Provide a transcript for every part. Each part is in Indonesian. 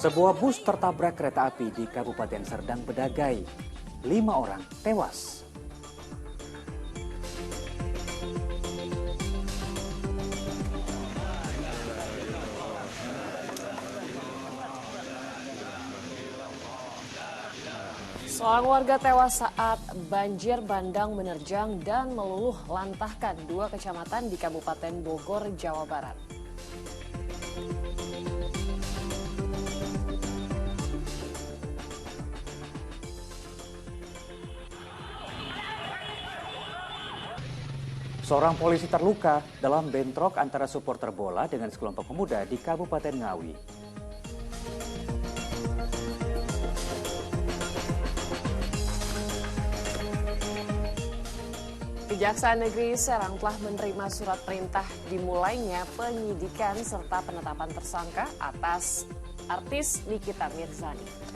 Sebuah bus tertabrak kereta api di Kabupaten Serdang Bedagai. 5 orang tewas. Seorang warga tewas saat banjir bandang menerjang dan meluluh lantahkan 2 kecamatan di Kabupaten Bogor, Jawa Barat. Seorang polisi terluka dalam bentrok antara supporter bola dengan sekelompok pemuda di Kabupaten Ngawi. Kejaksaan Negeri Serang telah menerima surat perintah dimulainya penyidikan serta penetapan tersangka atas artis Nikita Mirzani.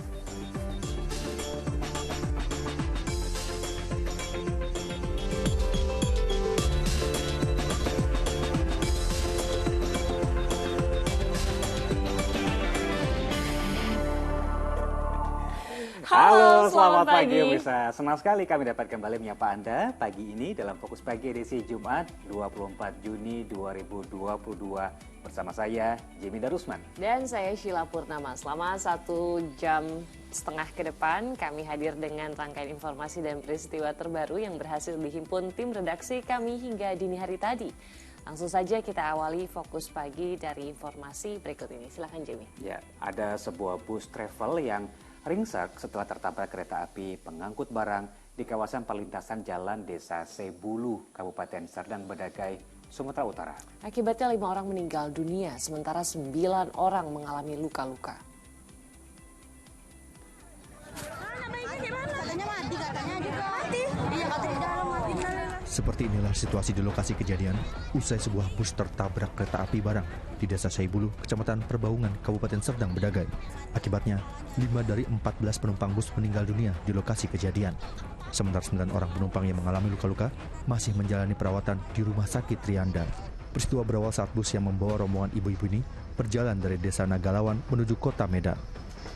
Halo, selamat pagi pemirsa. Senang sekali kami dapat kembali menyapa Anda pagi ini dalam Fokus Pagi edisi Jumat 24 Juni 2022 bersama saya Jimmy Darusman. Dan saya Sheila Purnama. Selama 1 jam setengah ke depan kami hadir dengan rangkaian informasi dan peristiwa terbaru yang berhasil dihimpun tim redaksi kami hingga dini hari tadi. Langsung saja kita awali Fokus Pagi dari informasi berikut ini. Silakan Jimmy. Ya, ada sebuah bus travel yang ringsek setelah tertabrak kereta api pengangkut barang di kawasan perlintasan Jalan Desa Sebulu, Kabupaten Serdang Bedagai, Sumatera Utara. Akibatnya 5 orang meninggal dunia, sementara 9 orang mengalami luka-luka. Seperti inilah situasi di lokasi kejadian usai sebuah bus tertabrak kereta api barang di Desa Saibulu, Kecamatan Perbaungan, Kabupaten Serdang Bedagai. Akibatnya, 5 dari 14 penumpang bus meninggal dunia di lokasi kejadian. Sementara 9 orang penumpang yang mengalami luka-luka masih menjalani perawatan di Rumah Sakit Trianda. Peristiwa berawal saat bus yang membawa rombongan ibu-ibu ini berjalan dari Desa Nagalawan menuju Kota Medan.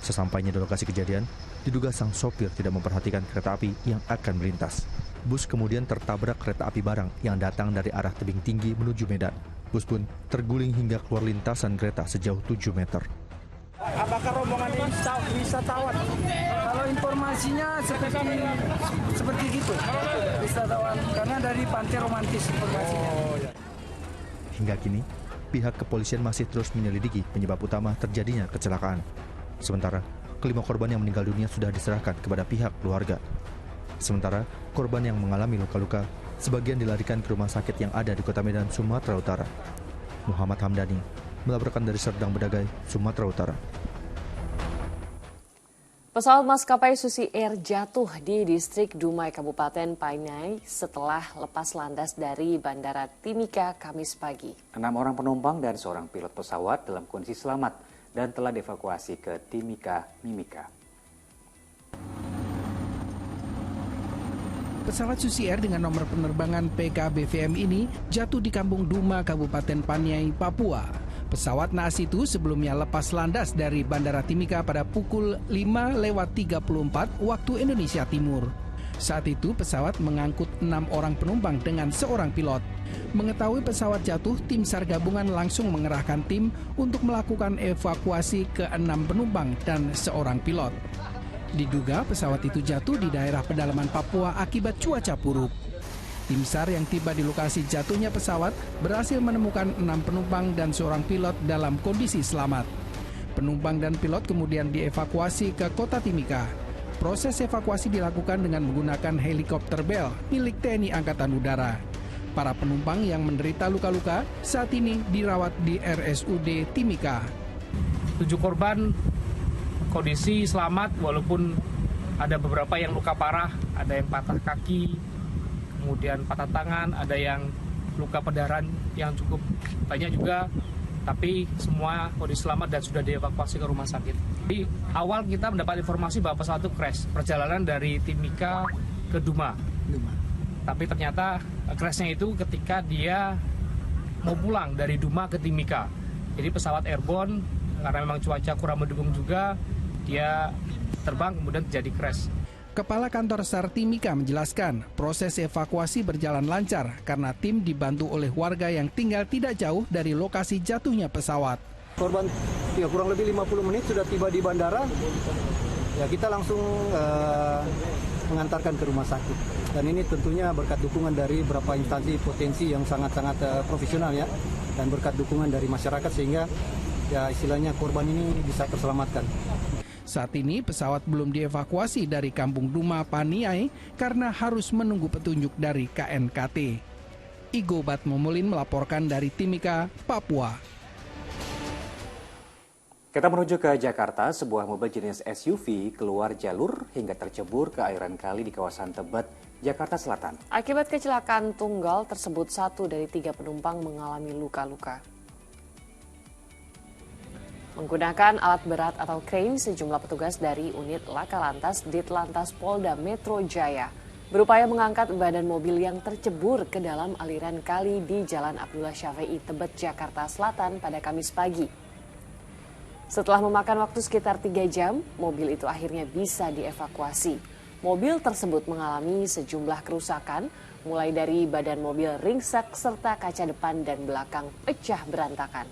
Sesampainya di lokasi kejadian, diduga sang sopir tidak memperhatikan kereta api yang akan melintas. Bus kemudian tertabrak kereta api barang yang datang dari arah tebing tinggi menuju Medan. Bus pun terguling hingga keluar lintasan kereta sejauh 7 meter. Apakah rombongan ini wisatawan? Kalau informasinya seperti gitu, wisatawan, karena dari Pantai Romantis informasinya. Hingga kini, pihak kepolisian masih terus menyelidiki penyebab utama terjadinya kecelakaan. Sementara, kelima korban yang meninggal dunia sudah diserahkan kepada pihak keluarga. Sementara, korban yang mengalami luka-luka sebagian dilarikan ke rumah sakit yang ada di Kota Medan, Sumatera Utara. Muhammad Hamdani melaporkan dari Serdang Bedagai, Sumatera Utara. Pesawat maskapai Susi Air jatuh di distrik Dumai, Kabupaten Paniai setelah lepas landas dari Bandara Timika Kamis pagi. 6 orang penumpang dan seorang pilot pesawat dalam kondisi selamat dan telah dievakuasi ke Timika Mimika. Pesawat Susi Air dengan nomor penerbangan PKBVM ini jatuh di Kampung Duma, Kabupaten Paniai, Papua. Pesawat naas itu sebelumnya lepas landas dari Bandara Timika pada pukul 5:34 waktu Indonesia Timur. Saat itu pesawat mengangkut 6 orang penumpang dengan seorang pilot. Mengetahui pesawat jatuh, tim SAR gabungan langsung mengerahkan tim untuk melakukan evakuasi ke 6 penumpang dan seorang pilot. Diduga pesawat itu jatuh di daerah pedalaman Papua akibat cuaca buruk. Tim SAR yang tiba di lokasi jatuhnya pesawat berhasil menemukan 6 penumpang dan seorang pilot dalam kondisi selamat. Penumpang dan pilot kemudian dievakuasi ke Kota Timika. Proses evakuasi dilakukan dengan menggunakan helikopter Bell milik TNI Angkatan Udara. Para penumpang yang menderita luka-luka saat ini dirawat di RSUD Timika. 7 korban kondisi selamat walaupun ada beberapa yang luka parah, ada yang patah kaki, kemudian patah tangan, ada yang luka perdarahan yang cukup banyak juga, tapi semua kondisi selamat dan sudah dievakuasi ke rumah sakit. Di awal kita mendapat informasi bahwa pesawat itu crash, perjalanan dari Timika ke Duma. Tapi ternyata crashnya itu ketika dia mau pulang dari Duma ke Timika. Jadi pesawat airborne karena memang cuaca kurang mendukung juga, dia terbang kemudian terjadi crash. Kepala Kantor SAR Timika menjelaskan proses evakuasi berjalan lancar karena tim dibantu oleh warga yang tinggal tidak jauh dari lokasi jatuhnya pesawat. Korban ya kurang lebih 50 menit sudah tiba di bandara. Ya kita langsung mengantarkan ke rumah sakit. Dan ini tentunya berkat dukungan dari beberapa instansi potensi yang sangat-sangat profesional ya, dan berkat dukungan dari masyarakat sehingga ya istilahnya korban ini bisa terselamatkan. Saat ini pesawat belum dievakuasi dari Kampung Duma Paniai karena harus menunggu petunjuk dari KNKT. Igo Batmomulin melaporkan dari Timika, Papua. Kita menuju ke Jakarta, sebuah mobil jenis SUV keluar jalur hingga tercebur ke airan kali di kawasan Tebet, Jakarta Selatan. Akibat kecelakaan tunggal tersebut, 1 dari 3 penumpang mengalami luka-luka. Menggunakan alat berat atau crane, sejumlah petugas dari unit Laka Lantas Ditlantas Polda Metro Jaya berupaya mengangkat badan mobil yang tercebur ke dalam aliran kali di Jalan Abdullah Syafi'i, Tebet, Jakarta Selatan pada Kamis pagi. Setelah memakan waktu sekitar 3 jam, mobil itu akhirnya bisa dievakuasi. Mobil tersebut mengalami sejumlah kerusakan, mulai dari badan mobil ringsek serta kaca depan dan belakang pecah berantakan.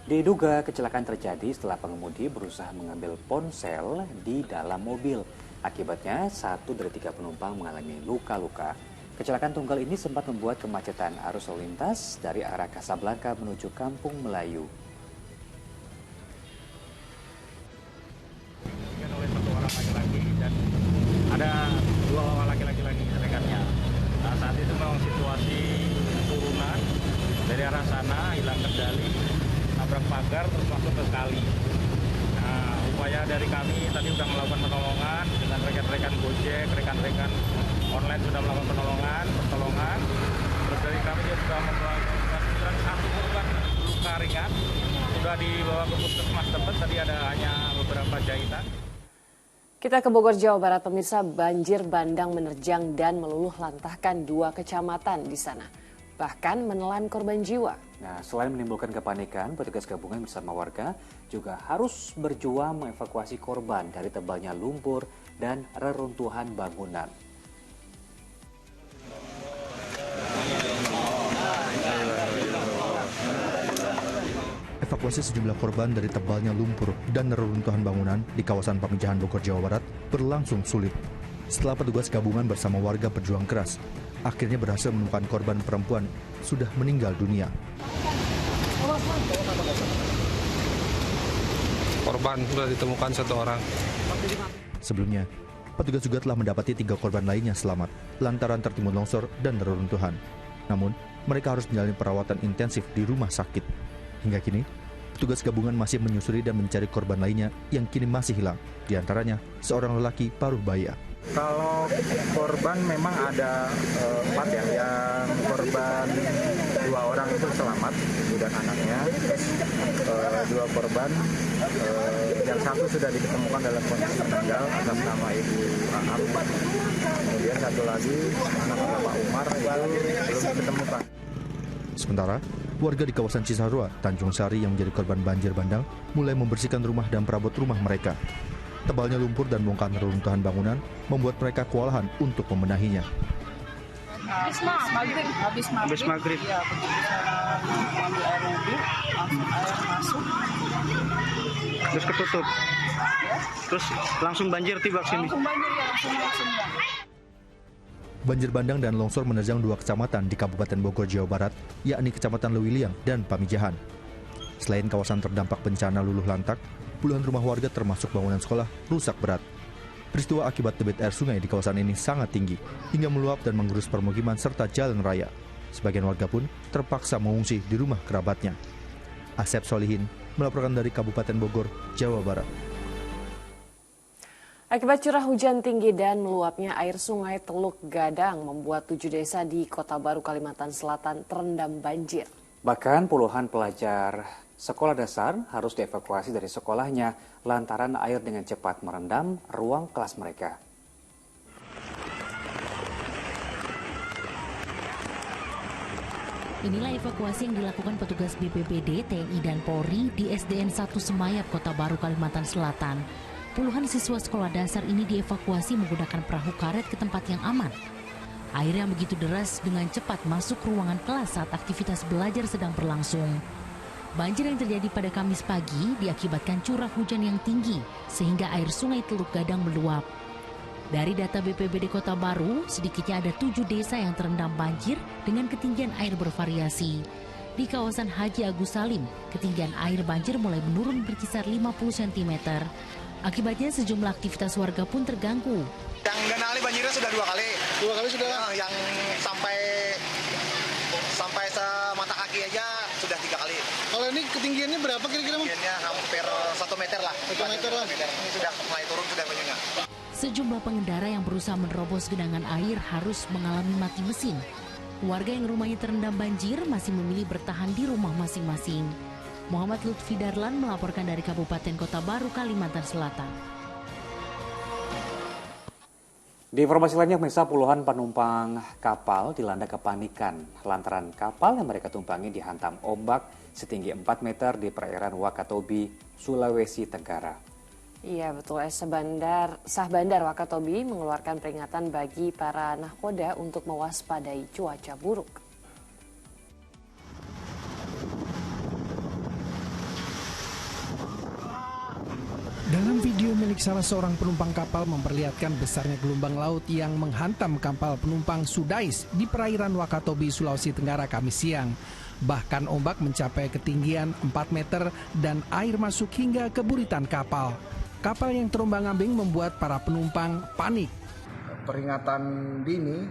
Diduga kecelakaan terjadi setelah pengemudi berusaha mengambil ponsel di dalam mobil. Akibatnya 1 dari 3 penumpang mengalami luka-luka. Kecelakaan tunggal ini sempat membuat kemacetan arus lalu lintas dari arah Kasablanka menuju Kampung Melayu. Oleh 1 orang laki-laki dan ada 2 orang laki-laki lagi rekannya. Nah, saat itu memang situasi turunan dari arah sana hilang kendali, nabrak pagar terus masuk ke kali. Nah, upaya dari kami tadi sudah melakukan penolongan dengan rekan-rekan Gojek, rekan-rekan online sudah melakukan pertolongan. Terus dari kami juga sudah melakukan 1 korban luka ringan, sudah dibawa ke Puskesmas Tebet, tadi ada hanya beberapa jahitan. Kita ke Bogor, Jawa Barat, pemirsa. Banjir bandang menerjang dan meluluh lantahkan 2 kecamatan di sana, bahkan menelan korban jiwa. Nah, selain menimbulkan kepanikan, petugas gabungan bersama warga juga harus berjuang mengevakuasi korban dari tebalnya lumpur dan reruntuhan bangunan. Evakuasi sejumlah korban dari tebalnya lumpur dan reruntuhan bangunan di kawasan Pamijahan, Bogor, Jawa Barat berlangsung sulit. Setelah petugas gabungan bersama warga berjuang keras, akhirnya berhasil menemukan korban perempuan sudah meninggal dunia. Korban sudah ditemukan 1 orang. Sebelumnya, petugas juga telah mendapati 3 korban lainnya selamat lantaran tertimbun longsor dan reruntuhan. Namun, mereka harus menjalani perawatan intensif di rumah sakit. Hingga kini, petugas gabungan masih menyusuri dan mencari korban lainnya yang kini masih hilang. Di antaranya, seorang lelaki paruh baya. Kalau korban memang ada 4 ya, yang korban 2 orang itu selamat, ibu dan anaknya. 2 korban, yang 1 sudah ditemukan dalam kondisi meninggal atas nama Ibu Aam. Kemudian 1 lagi anak Bapak Umar itu belum ditemukan. Sementara, warga di kawasan Cisarua, Tanjung Sari yang menjadi korban banjir bandang mulai membersihkan rumah dan perabot rumah mereka. Tebalnya lumpur dan bongkahan reruntuhan bangunan membuat mereka kewalahan untuk membenahinya. Habis maghrib. Ya, begitu saya ambil air wudhu, langsung air masuk. Terus ketutup. Terus langsung banjir tiba ke sini. Langsung banjir ya, langsung. Banjir bandang dan longsor menerjang 2 kecamatan di Kabupaten Bogor, Jawa Barat, yakni Kecamatan Lewiliang dan Pamijahan. Selain kawasan terdampak bencana luluh lantak, puluhan rumah warga termasuk bangunan sekolah rusak berat. Peristiwa akibat debit air sungai di kawasan ini sangat tinggi, hingga meluap dan menggerus permukiman serta jalan raya. Sebagian warga pun terpaksa mengungsi di rumah kerabatnya. Asep Solihin melaporkan dari Kabupaten Bogor, Jawa Barat. Akibat curah hujan tinggi dan meluapnya air sungai Teluk Gadang membuat 7 desa di Kota Baru, Kalimantan Selatan terendam banjir. Bahkan puluhan pelajar sekolah dasar harus dievakuasi dari sekolahnya lantaran air dengan cepat merendam ruang kelas mereka. Inilah evakuasi yang dilakukan petugas BPBD, TNI, dan Polri di SDN 1 Semayap, Kota Baru, Kalimantan Selatan. Puluhan siswa sekolah dasar ini dievakuasi menggunakan perahu karet ke tempat yang aman. Air yang begitu deras dengan cepat masuk ruangan kelas saat aktivitas belajar sedang berlangsung. Banjir yang terjadi pada Kamis pagi diakibatkan curah hujan yang tinggi sehingga air sungai Teluk Gadang meluap. Dari data BPBD Kota Baru, sedikitnya ada 7 desa yang terendam banjir dengan ketinggian air bervariasi. Di kawasan Haji Agus Salim, ketinggian air banjir mulai menurun berkisar 50 cm. Akibatnya sejumlah aktivitas warga pun terganggu. Yang Ganali banjirnya sudah 2 kali. 2 kali sudah? Yang sampai semata kaki aja sudah 3 kali. Kalau ini ketinggiannya berapa kira-kira? Ketinggiannya hampir 1 meter lah. 1 meter lah. Ini sudah mulai turun, sudah banyaknya. Sejumlah pengendara yang berusaha menerobos genangan air harus mengalami mati mesin. Warga yang rumahnya terendam banjir masih memilih bertahan di rumah masing-masing. Muhammad Lutfi Darlan melaporkan dari Kabupaten Kota Baru, Kalimantan Selatan. Di informasi lainnya, pemirsa, puluhan penumpang kapal dilanda kepanikan lantaran kapal yang mereka tumpangi dihantam ombak setinggi 4 meter di perairan Wakatobi, Sulawesi Tenggara. Iya betul, Sah Bandar Wakatobi mengeluarkan peringatan bagi para nahkoda untuk mewaspadai cuaca buruk. Dalam video milik salah seorang penumpang kapal memperlihatkan besarnya gelombang laut yang menghantam kapal penumpang Sudais di perairan Wakatobi, Sulawesi Tenggara Kamis siang. Bahkan ombak mencapai ketinggian 4 meter dan air masuk hingga ke buritan kapal. Kapal yang terombang-ambing membuat para penumpang panik. Peringatan dini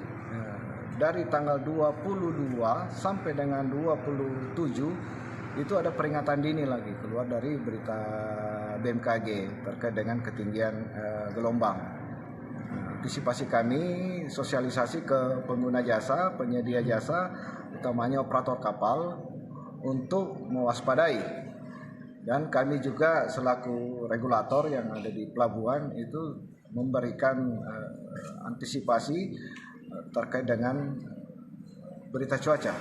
dari tanggal 22 sampai dengan 27 itu ada peringatan dini lagi keluar dari berita BMKG terkait dengan ketinggian gelombang. Antisipasi kami sosialisasi ke pengguna jasa, penyedia jasa, utamanya operator kapal untuk mewaspadai. Dan kami juga selaku regulator yang ada di pelabuhan itu memberikan antisipasi terkait dengan berita cuaca.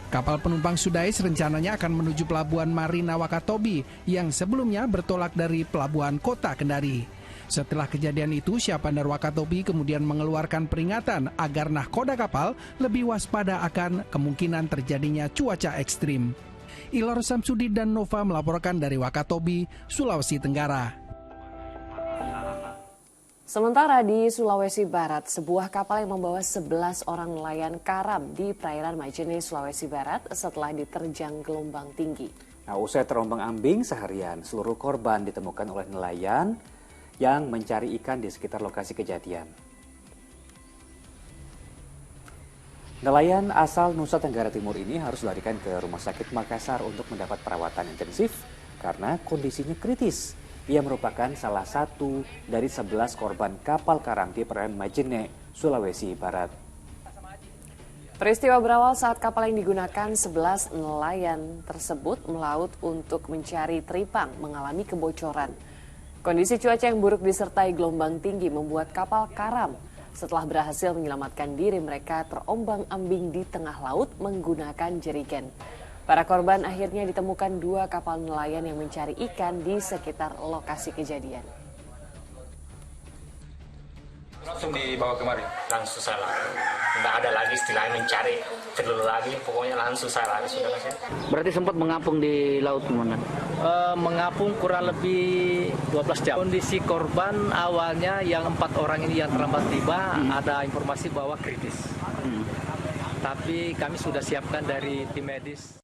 Kapal penumpang Sudais rencananya akan menuju pelabuhan Marina Wakatobi yang sebelumnya bertolak dari pelabuhan Kota Kendari. Setelah kejadian itu, Syah Bandar Wakatobi kemudian mengeluarkan peringatan agar nahkoda kapal lebih waspada akan kemungkinan terjadinya cuaca ekstrim. Ilhar Samsudi dan Nova melaporkan dari Wakatobi, Sulawesi Tenggara. Sementara di Sulawesi Barat, sebuah kapal yang membawa 11 orang nelayan karam di perairan Majene, Sulawesi Barat setelah diterjang gelombang tinggi. Nah, usai terombang-ambing seharian, seluruh korban ditemukan oleh nelayan yang mencari ikan di sekitar lokasi kejadian. Nelayan asal Nusa Tenggara Timur ini harus dilarikan ke Rumah Sakit Makassar untuk mendapat perawatan intensif karena kondisinya kritis. Ia merupakan salah satu dari 11 korban kapal karam di perairan Majene, Sulawesi Barat. Peristiwa berawal saat kapal yang digunakan 11 nelayan tersebut melaut untuk mencari teripang mengalami kebocoran. Kondisi cuaca yang buruk disertai gelombang tinggi membuat kapal karam. Setelah berhasil menyelamatkan diri, mereka terombang-ambing di tengah laut menggunakan jerigen. Para korban akhirnya ditemukan 2 kapal nelayan yang mencari ikan di sekitar lokasi kejadian. Langsung dibawa kemari? Langsung saya lari. Tidak ada lagi istilahnya mencari telur lagi, pokoknya langsung saya lari. Sudah. Berarti sempat mengapung di laut, Komandan? Mengapung kurang lebih 12 jam. Kondisi korban awalnya yang 4 orang ini yang terlambat tiba, ada informasi bahwa kritis. Tapi kami sudah siapkan dari tim medis.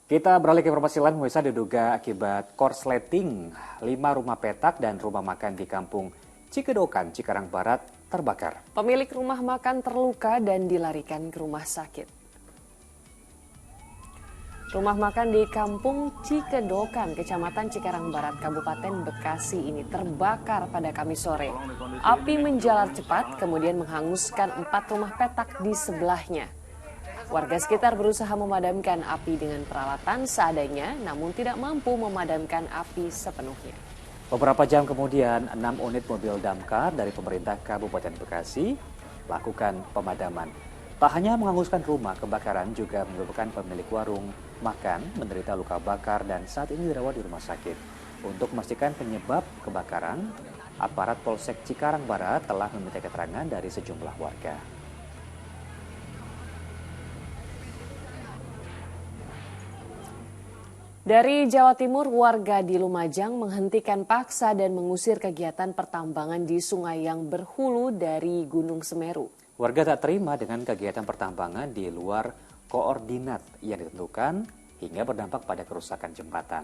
Kita beralih ke informasi lain, pemirsa. Diduga akibat korsleting, 5 rumah petak dan rumah makan di kampung Cikedokan, Cikarang Barat terbakar. Pemilik rumah makan terluka dan dilarikan ke rumah sakit. Rumah makan di kampung Cikedokan, Kecamatan Cikarang Barat, Kabupaten Bekasi ini terbakar pada Kamis sore. Api menjalar cepat, kemudian menghanguskan 4 rumah petak di sebelahnya. Warga sekitar berusaha memadamkan api dengan peralatan seadanya, namun tidak mampu memadamkan api sepenuhnya. Beberapa jam kemudian, 6 unit mobil damkar dari pemerintah Kabupaten Bekasi lakukan pemadaman. Tak hanya menghanguskan rumah, kebakaran juga menyebabkan pemilik warung makan menderita luka bakar dan saat ini dirawat di rumah sakit. Untuk memastikan penyebab kebakaran, aparat Polsek Cikarang Barat telah meminta keterangan dari sejumlah warga. Dari Jawa Timur, warga di Lumajang menghentikan paksa dan mengusir kegiatan pertambangan di sungai yang berhulu dari Gunung Semeru. Warga tak terima dengan kegiatan pertambangan di luar koordinat yang ditentukan hingga berdampak pada kerusakan jembatan.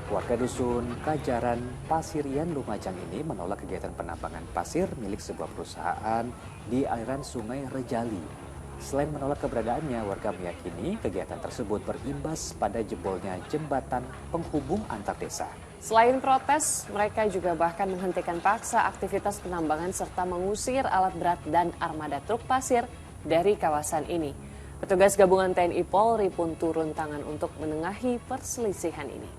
Warga dusun Kajaran Pasirian Lumajang ini menolak kegiatan penambangan pasir milik sebuah perusahaan di aliran Sungai Rejali. Selain menolak keberadaannya, warga meyakini kegiatan tersebut berimbas pada jebolnya jembatan penghubung antar desa. Selain protes, mereka juga bahkan menghentikan paksa aktivitas penambangan serta mengusir alat berat dan armada truk pasir dari kawasan ini. Petugas gabungan TNI Polri pun turun tangan untuk menengahi perselisihan ini.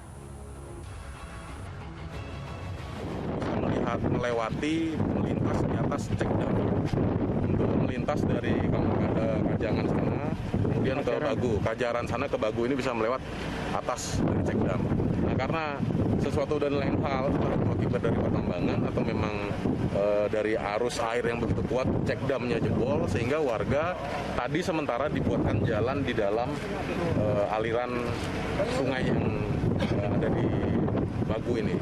Melihat melewati melintas di atas cek dam untuk melintas dari Kajangan sana kemudian ke Bagu, Kajaran sana ke Bagu ini bisa melewat atas dari cek dam. Nah, karena sesuatu dan lain hal akibat dari pertambangan atau memang dari arus air yang begitu kuat cek damnya jebol sehingga warga tadi sementara dibuatkan jalan di dalam aliran sungai yang ada di Bagu ini.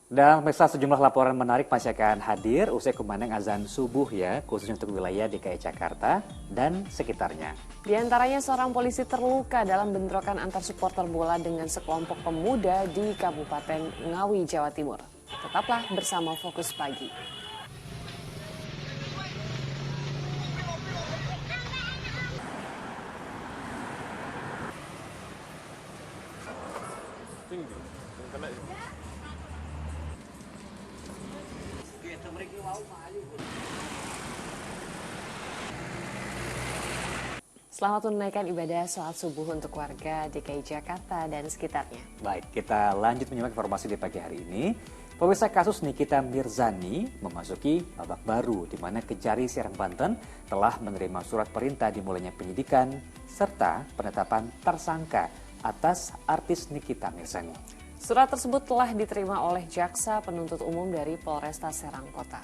Dan pemirsa, sejumlah laporan menarik masih akan hadir usai kumandang azan subuh ya, khususnya untuk wilayah DKI Jakarta dan sekitarnya. Di antaranya seorang polisi terluka dalam bentrokan antar supporter bola dengan sekelompok pemuda di Kabupaten Ngawi, Jawa Timur. Tetaplah bersama Fokus Pagi. Selamat menunaikan ibadah sholat subuh untuk warga DKI Jakarta dan sekitarnya. Baik, kita lanjut menyimak informasi di pagi hari ini. Pemirsa, kasus Nikita Mirzani memasuki babak baru di mana Kejari Serang Banten telah menerima surat perintah dimulainya penyidikan serta penetapan tersangka atas artis Nikita Mirzani. Surat tersebut telah diterima oleh Jaksa Penuntut Umum dari Polresta Serang Kota.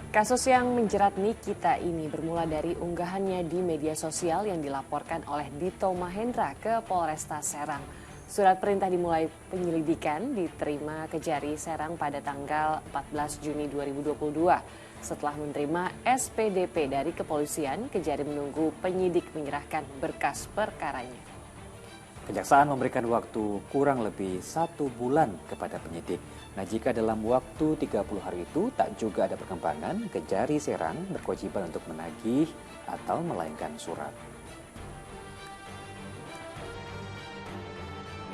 Kasus yang menjerat Nikita ini bermula dari unggahannya di media sosial yang dilaporkan oleh Dito Mahendra ke Polresta Serang. Surat perintah dimulai penyelidikan diterima Kejari Serang pada tanggal 14 Juni 2022. Setelah menerima SPDP dari kepolisian, Kejari menunggu penyidik menyerahkan berkas perkaranya. Kejaksaan memberikan waktu kurang lebih 1 bulan kepada penyidik. Nah, jika dalam waktu 30 hari itu tak juga ada perkembangan, Kejari Serang berkewajiban untuk menagih atau melayangkan surat.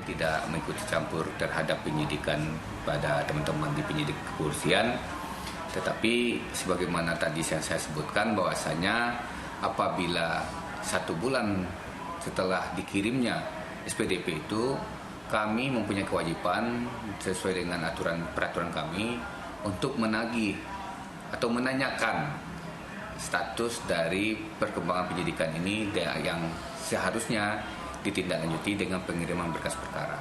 Tidak mengikuti campur terhadap penyidikan pada teman-teman di penyidik kepolisian, tetapi sebagaimana tadi saya sebutkan bahwasanya apabila 1 bulan setelah dikirimnya SPDP itu, kami mempunyai kewajiban sesuai dengan peraturan kami untuk menagih atau menanyakan status dari perkembangan penyidikan ini yang seharusnya ditindaklanjuti dengan pengiriman berkas perkara.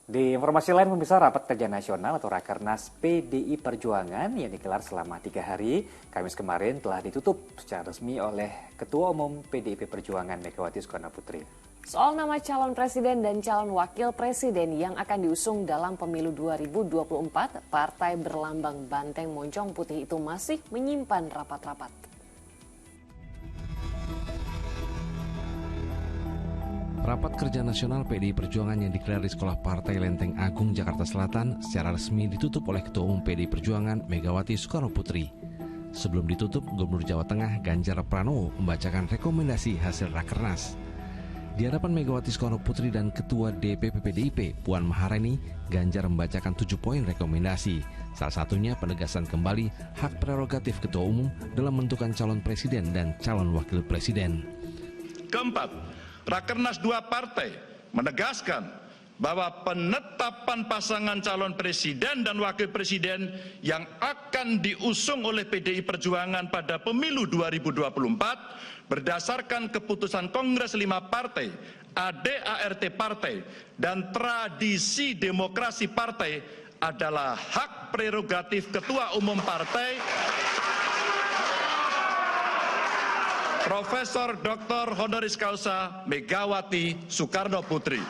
Di informasi lain, pemirsa, rapat kerja nasional atau Rakernas PDI Perjuangan yang digelar selama 3 hari Kamis kemarin telah ditutup secara resmi oleh Ketua Umum PDIP Perjuangan Megawati Soekarnoputri. Soal nama calon presiden dan calon wakil presiden yang akan diusung dalam pemilu 2024, partai berlambang banteng moncong putih itu masih menyimpan rapat-rapat. Rapat kerja nasional PDI Perjuangan yang digelar di Sekolah Partai Lenteng Agung, Jakarta Selatan secara resmi ditutup oleh Ketua Umum PDI Perjuangan Megawati Soekarnoputri. Sebelum ditutup, Gubernur Jawa Tengah Ganjar Pranowo membacakan rekomendasi hasil Rakernas. Di hadapan Megawati Soekarnoputri dan Ketua DPP PDIP Puan Maharani, Ganjar membacakan 7 poin rekomendasi. Salah satunya penegasan kembali hak prerogatif Ketua Umum dalam menentukan calon presiden dan calon wakil presiden. Keempat, Rakernas 2 partai menegaskan bahwa penetapan pasangan calon presiden dan wakil presiden yang akan diusung oleh PDI Perjuangan pada pemilu 2024 berdasarkan keputusan Kongres 5 Partai, ADART Partai, dan tradisi demokrasi partai adalah hak prerogatif Ketua Umum Partai Profesor Dr. Honoris Causa Megawati Soekarno Putri.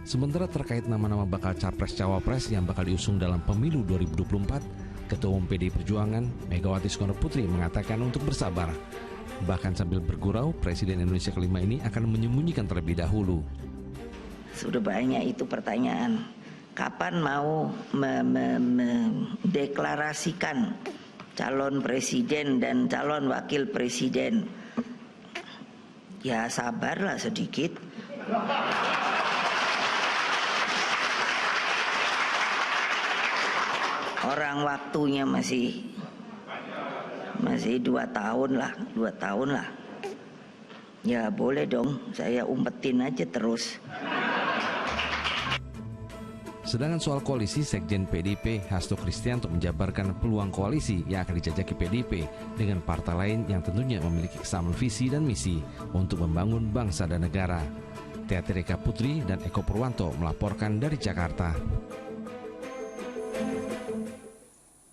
Sementara terkait nama-nama bakal capres-cawapres yang bakal diusung dalam pemilu 2024, Ketua Umum PDI Perjuangan Megawati Soekarno Putri mengatakan untuk bersabar. Bahkan sambil bergurau, Presiden Indonesia kelima ini akan menyembunyikan terlebih dahulu. Sudah banyak itu pertanyaan, kapan mau mendeklarasikan calon presiden dan calon wakil presiden? Ya sabarlah sedikit. Orang waktunya masih 2 tahun lah. Ya boleh dong, saya umpetin aja terus. Sedangkan soal koalisi, Sekjen PDIP Hasto Kristianto menjabarkan peluang koalisi yang akan dijajaki PDIP dengan partai lain yang tentunya memiliki kesamaan visi dan misi untuk membangun bangsa dan negara. Teatrika Putri dan Eko Purwanto melaporkan dari Jakarta.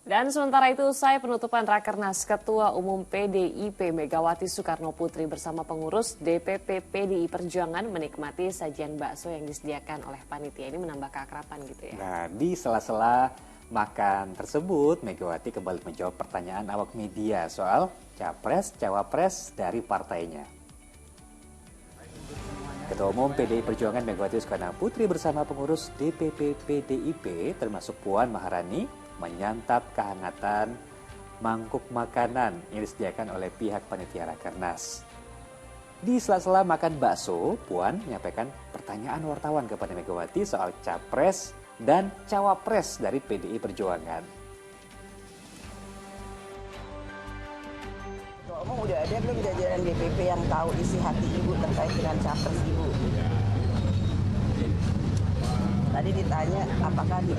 Dan sementara itu, usai penutupan Rakernas, Ketua Umum PDIP Megawati Soekarno Putri bersama pengurus DPP PDI Perjuangan menikmati sajian bakso yang disediakan oleh panitia. Ini menambah keakraban gitu ya. Nah, di sela-sela makan tersebut, Megawati kembali menjawab pertanyaan awak media soal capres-cawapres dari partainya. Ketua Umum PDI Perjuangan Megawati Soekarno Putri bersama pengurus DPP PDIP termasuk Puan Maharani menyantap kehangatan mangkuk makanan yang disediakan oleh pihak panitia Rakernas. Di sela-sela makan bakso, Puan menyampaikan pertanyaan wartawan kepada Megawati soal capres dan cawapres dari PDI Perjuangan. Ketua Umum udah ada belum jajaran DPP yang tahu isi hati ibu terkait dengan capres ibu? Tadi ditanya apakah di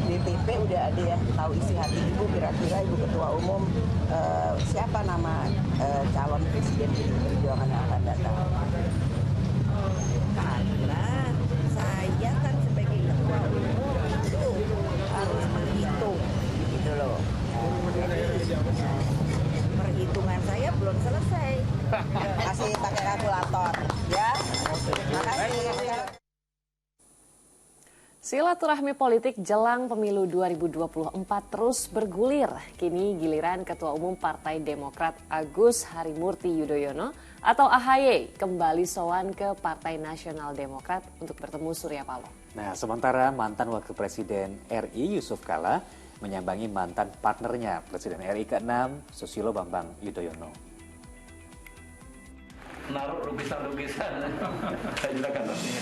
DPP udah ada yang tahu isi hati ibu, kira-kira ibu Ketua Umum siapa nama calon presiden PDI Perjuangan yang akan datang? Karena saya kan sebagai Ketua Umum itu harus menghitung gitu loh. Perhitungan saya belum selesai. Masih pakai kalkulator ya. Terima kasih. Silaturahmi politik jelang pemilu 2024 terus bergulir. Kini giliran Ketua Umum Partai Demokrat Agus Harimurti Yudhoyono atau AHY kembali sowan ke Partai Nasional Demokrat untuk bertemu Surya Paloh. Nah, sementara mantan Wakil Presiden RI Yusuf Kala menyambangi mantan partnernya Presiden RI ke-6 Susilo Bambang Yudhoyono. Naruh lukisan-lukisan, saya silakan nantinya.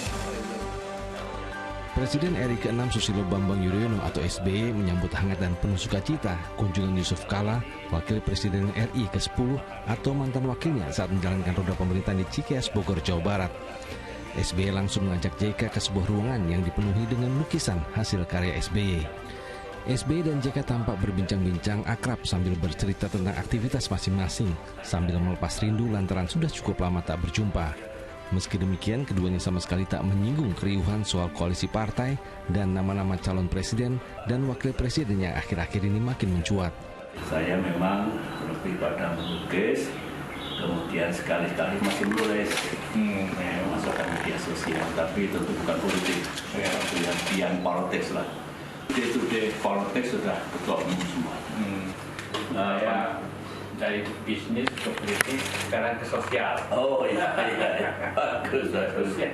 Presiden RI ke-6 Susilo Bambang Yudhoyono atau SBY menyambut hangat dan penuh sukacita kunjungan Yusuf Kala, Wakil Presiden RI ke-10 atau mantan wakilnya saat menjalankan roda pemerintahan di Cikeas, Bogor, Jawa Barat. SBY langsung mengajak JK ke sebuah ruangan yang dipenuhi dengan lukisan hasil karya SBY. SBY dan JK tampak berbincang-bincang akrab sambil bercerita tentang aktivitas masing-masing sambil melepas rindu lantaran sudah cukup lama tak berjumpa. Meski demikian, keduanya sama sekali tak menyinggung keriuhan soal koalisi partai dan nama-nama calon presiden dan wakil presiden yang akhir-akhir ini makin mencuat. Saya memang lebih pada melukis, kemudian sekali-kali masih menulis, masuk ke media sosial, tapi tentu bukan politik, yang politik lah. Day-to-day politik sudah ketua umum semua. Ya. Dari bisnis ke politik, sekarang ke sosial. Oh iya, bagus. Sosial,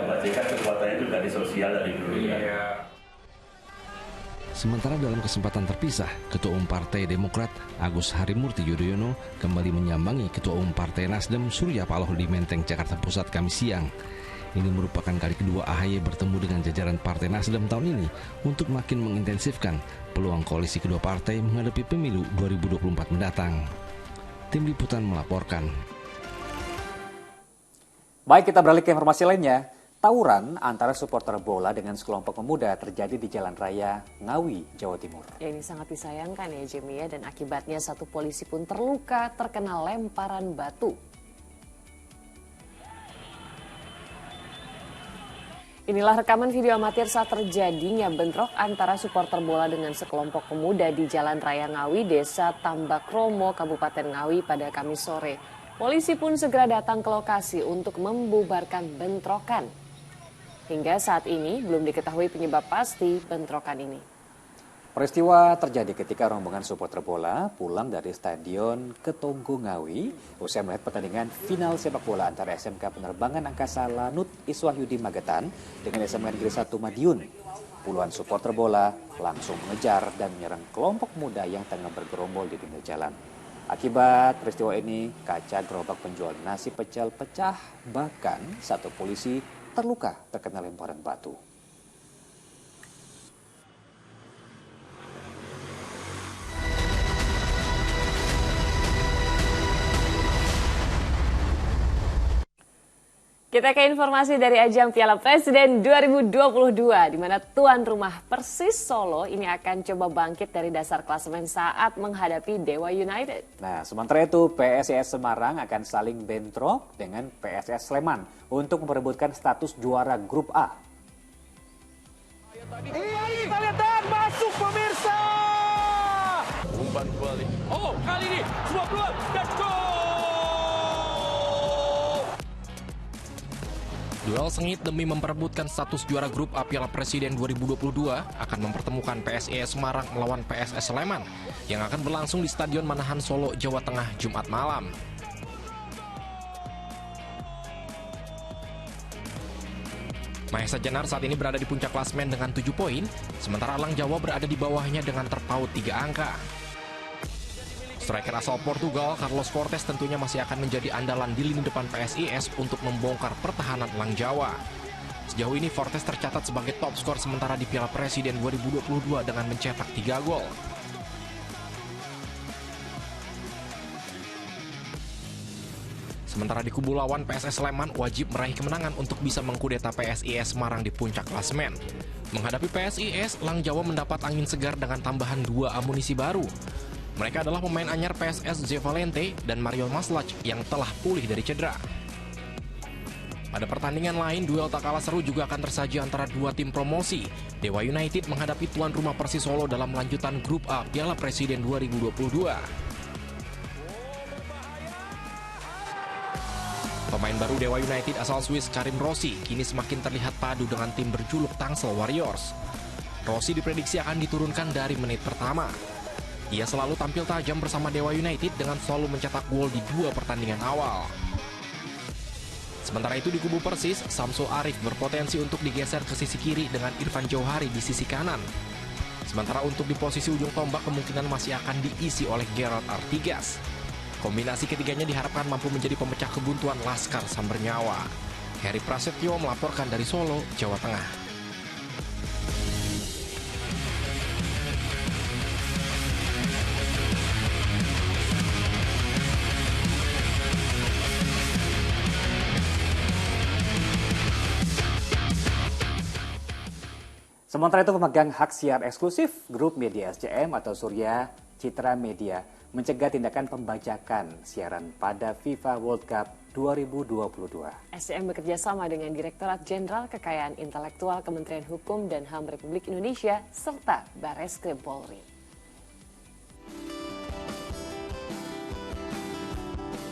Pak JK kekuatannya juga di sosial dari dulu. Iya. Sementara dalam kesempatan terpisah, Ketua Umum Partai Demokrat Agus Harimurti Yudhoyono kembali menyambangi Ketua Umum Partai Nasdem Surya Paloh di Menteng, Jakarta Pusat Kamis siang. Ini merupakan kali kedua AHY bertemu dengan jajaran Partai Nasdem tahun ini untuk makin mengintensifkan peluang koalisi kedua partai menghadapi pemilu 2024 mendatang. Tim Liputan melaporkan. Baik, kita beralih ke informasi lainnya. Tawuran antara supporter bola dengan sekelompok pemuda terjadi di Jalan Raya Ngawi, Jawa Timur. Ya, ini sangat disayangkan ya Jimmy ya, dan akibatnya satu polisi pun terluka terkena lemparan batu. Inilah rekaman video amatir saat terjadinya bentrok antara supporter bola dengan sekelompok pemuda di Jalan Raya Ngawi, Desa Tambakromo, Kabupaten Ngawi pada Kamis sore. Polisi pun segera datang ke lokasi untuk membubarkan bentrokan. Hingga saat ini belum diketahui penyebab pasti bentrokan ini. Peristiwa terjadi ketika rombongan supporter bola pulang dari Stadion Ketonggo Ngawi usai melihat pertandingan final sepak bola antara SMK Penerbangan Angkasa Lanut Iswahyudi Magetan dengan SMK Negeri 1 Madiun. Puluhan supporter bola langsung mengejar dan menyerang kelompok muda yang tengah bergerombol di pinggir jalan. Akibat peristiwa ini, kaca gerobak penjual nasi pecel pecah, bahkan satu polisi terluka terkena lemparan batu. Kita ke informasi dari ajang Piala Presiden 2022, di mana tuan rumah Persis Solo ini akan coba bangkit dari dasar klasemen saat menghadapi Dewa United. Nah, sementara itu PSIS Semarang akan saling bentrok dengan PSS Sleman untuk memperebutkan status juara Grup A. Kita lihat dan masuk pemirsa. Umpan kembali. Oh, kali ini sebuah peluang dan gol. Duel sengit demi memperebutkan status juara Grup A Piala Presiden 2022 akan mempertemukan PSIS Semarang melawan PSS Sleman yang akan berlangsung di Stadion Manahan Solo, Jawa Tengah, Jumat malam. Mahesa Jenar saat ini berada di puncak klasemen dengan 7 poin, sementara Elang Jawa berada di bawahnya dengan terpaut 3 angka. Striker asal Portugal, Carlos Fortes tentunya masih akan menjadi andalan di lini depan PSIS untuk membongkar pertahanan Elang Jawa. Sejauh ini Fortes tercatat sebagai top skor sementara di Piala Presiden 2022 dengan mencetak 3 gol. Sementara di kubu lawan, PSS Sleman wajib meraih kemenangan untuk bisa mengkudeta PSIS Semarang di puncak klasemen. Menghadapi PSIS, Elang Jawa mendapat angin segar dengan tambahan 2 amunisi baru. Mereka adalah pemain anyar PSS Ze Valente dan Mario Maslach yang telah pulih dari cedera. Pada pertandingan lain, duel tak kalah seru juga akan tersaji antara 2 tim promosi. Dewa United menghadapi tuan rumah Persis Solo dalam lanjutan Grup A Piala Presiden 2022. Pemain baru Dewa United asal Swiss Karim Rossi kini semakin terlihat padu dengan tim berjuluk Tangsel Warriors. Rossi diprediksi akan diturunkan dari menit pertama. Ia selalu tampil tajam bersama Dewa United dengan selalu mencetak gol di 2 pertandingan awal. Sementara itu di kubu Persis, Samsul Arif berpotensi untuk digeser ke sisi kiri dengan Irfan Jauhari di sisi kanan. Sementara untuk di posisi ujung tombak kemungkinan masih akan diisi oleh Gerard Artigas. Kombinasi ketiganya diharapkan mampu menjadi pemecah kebuntuan Laskar Sambernyawa. Heri Prasetyo melaporkan dari Solo, Jawa Tengah. Sementara itu pemegang hak siar eksklusif Grup Media SCM atau Surya Citra Media mencegah tindakan pembajakan siaran pada FIFA World Cup 2022. SCM bekerja sama dengan Direktorat Jenderal Kekayaan Intelektual Kementerian Hukum dan HAM Republik Indonesia serta Bareskrim Polri.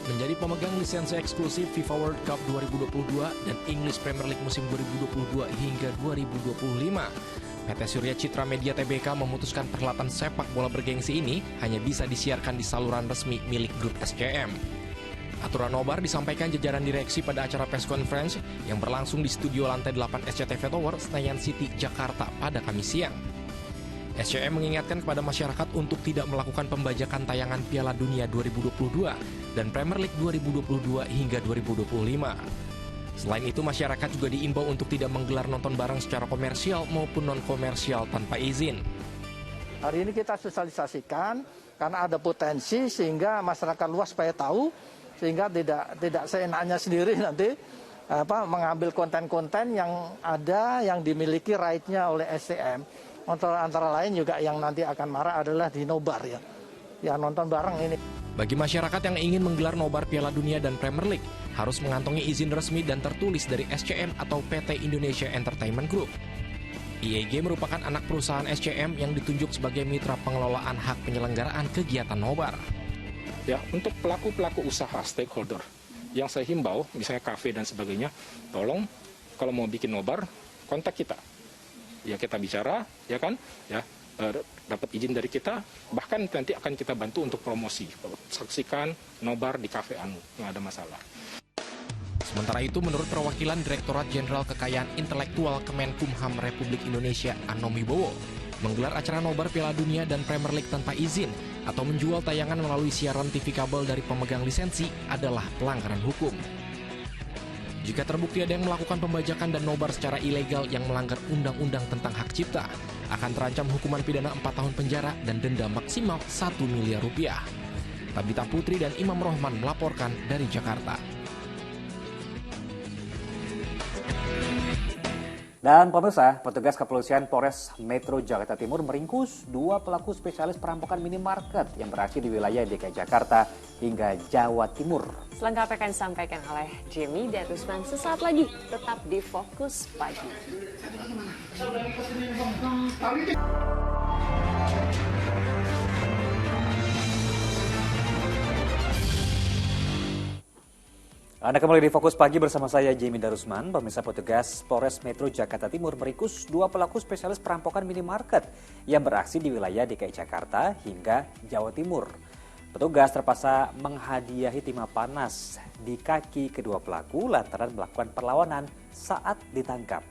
Menjadi pemegang lisensi eksklusif FIFA World Cup 2022 dan English Premier League musim 2022 hingga 2025, PT Surya Citra Media Tbk memutuskan perhelatan sepak bola bergengsi ini hanya bisa disiarkan di saluran resmi milik grup SCM. Aturan nobar disampaikan jajaran direksi pada acara press conference yang berlangsung di studio lantai 8 SCTV Tower, Senayan City, Jakarta pada Kamis siang. SCM mengingatkan kepada masyarakat untuk tidak melakukan pembajakan tayangan Piala Dunia 2022 dan Premier League 2022 hingga 2025. Selain itu, masyarakat juga diimbau untuk tidak menggelar nonton bareng secara komersial maupun non-komersial tanpa izin. Hari ini kita sosialisasikan karena ada potensi sehingga masyarakat luas supaya tahu, sehingga tidak seenaknya sendiri nanti mengambil konten-konten yang ada yang dimiliki right-nya oleh SCM. Antara lain juga yang nanti akan marak adalah di nobar ya. Ya nonton bareng ini. Bagi masyarakat yang ingin menggelar nobar Piala Dunia dan Premier League harus mengantongi izin resmi dan tertulis dari SCM atau PT Indonesia Entertainment Group. IEG merupakan anak perusahaan SCM yang ditunjuk sebagai mitra pengelolaan hak penyelenggaraan kegiatan nobar. Ya, untuk pelaku-pelaku usaha stakeholder yang saya himbau, misalnya kafe dan sebagainya, tolong kalau mau bikin nobar, kontak kita. Ya kita bicara, ya kan, ya dapat izin dari kita, bahkan nanti akan kita bantu untuk promosi. Saksikan nobar di kafe Anu, nggak ada masalah. Sementara itu, menurut perwakilan Direktorat Jenderal Kekayaan Intelektual Kemenkumham Republik Indonesia, Ano Wibowo, menggelar acara nobar Piala Dunia dan Premier League tanpa izin atau menjual tayangan melalui siaran TV kabel dari pemegang lisensi adalah pelanggaran hukum. Jika terbukti ada yang melakukan pembajakan dan nobar secara ilegal yang melanggar undang-undang tentang hak cipta, akan terancam hukuman pidana 4 tahun penjara dan denda maksimal 1 miliar rupiah. Tabita Putri dan Imam Rohman melaporkan dari Jakarta. Dan pemirsa, petugas kepolisian Polres Metro Jakarta Timur meringkus 2 pelaku spesialis perampokan minimarket yang beraksi di wilayah DKI Jakarta hingga Jawa Timur. Selengkapnya akan disampaikan oleh Jamie dan Rusman sesaat lagi. Tetap di Fokus Pagi. Anda kembali di Fokus Pagi bersama saya Jamie Darusman. Pemirsa, petugas Polres Metro Jakarta Timur meringkus 2 pelaku spesialis perampokan minimarket yang beraksi di wilayah DKI Jakarta hingga Jawa Timur. Petugas terpaksa menghadiahi timah panas di kaki kedua pelaku lantaran melakukan perlawanan saat ditangkap.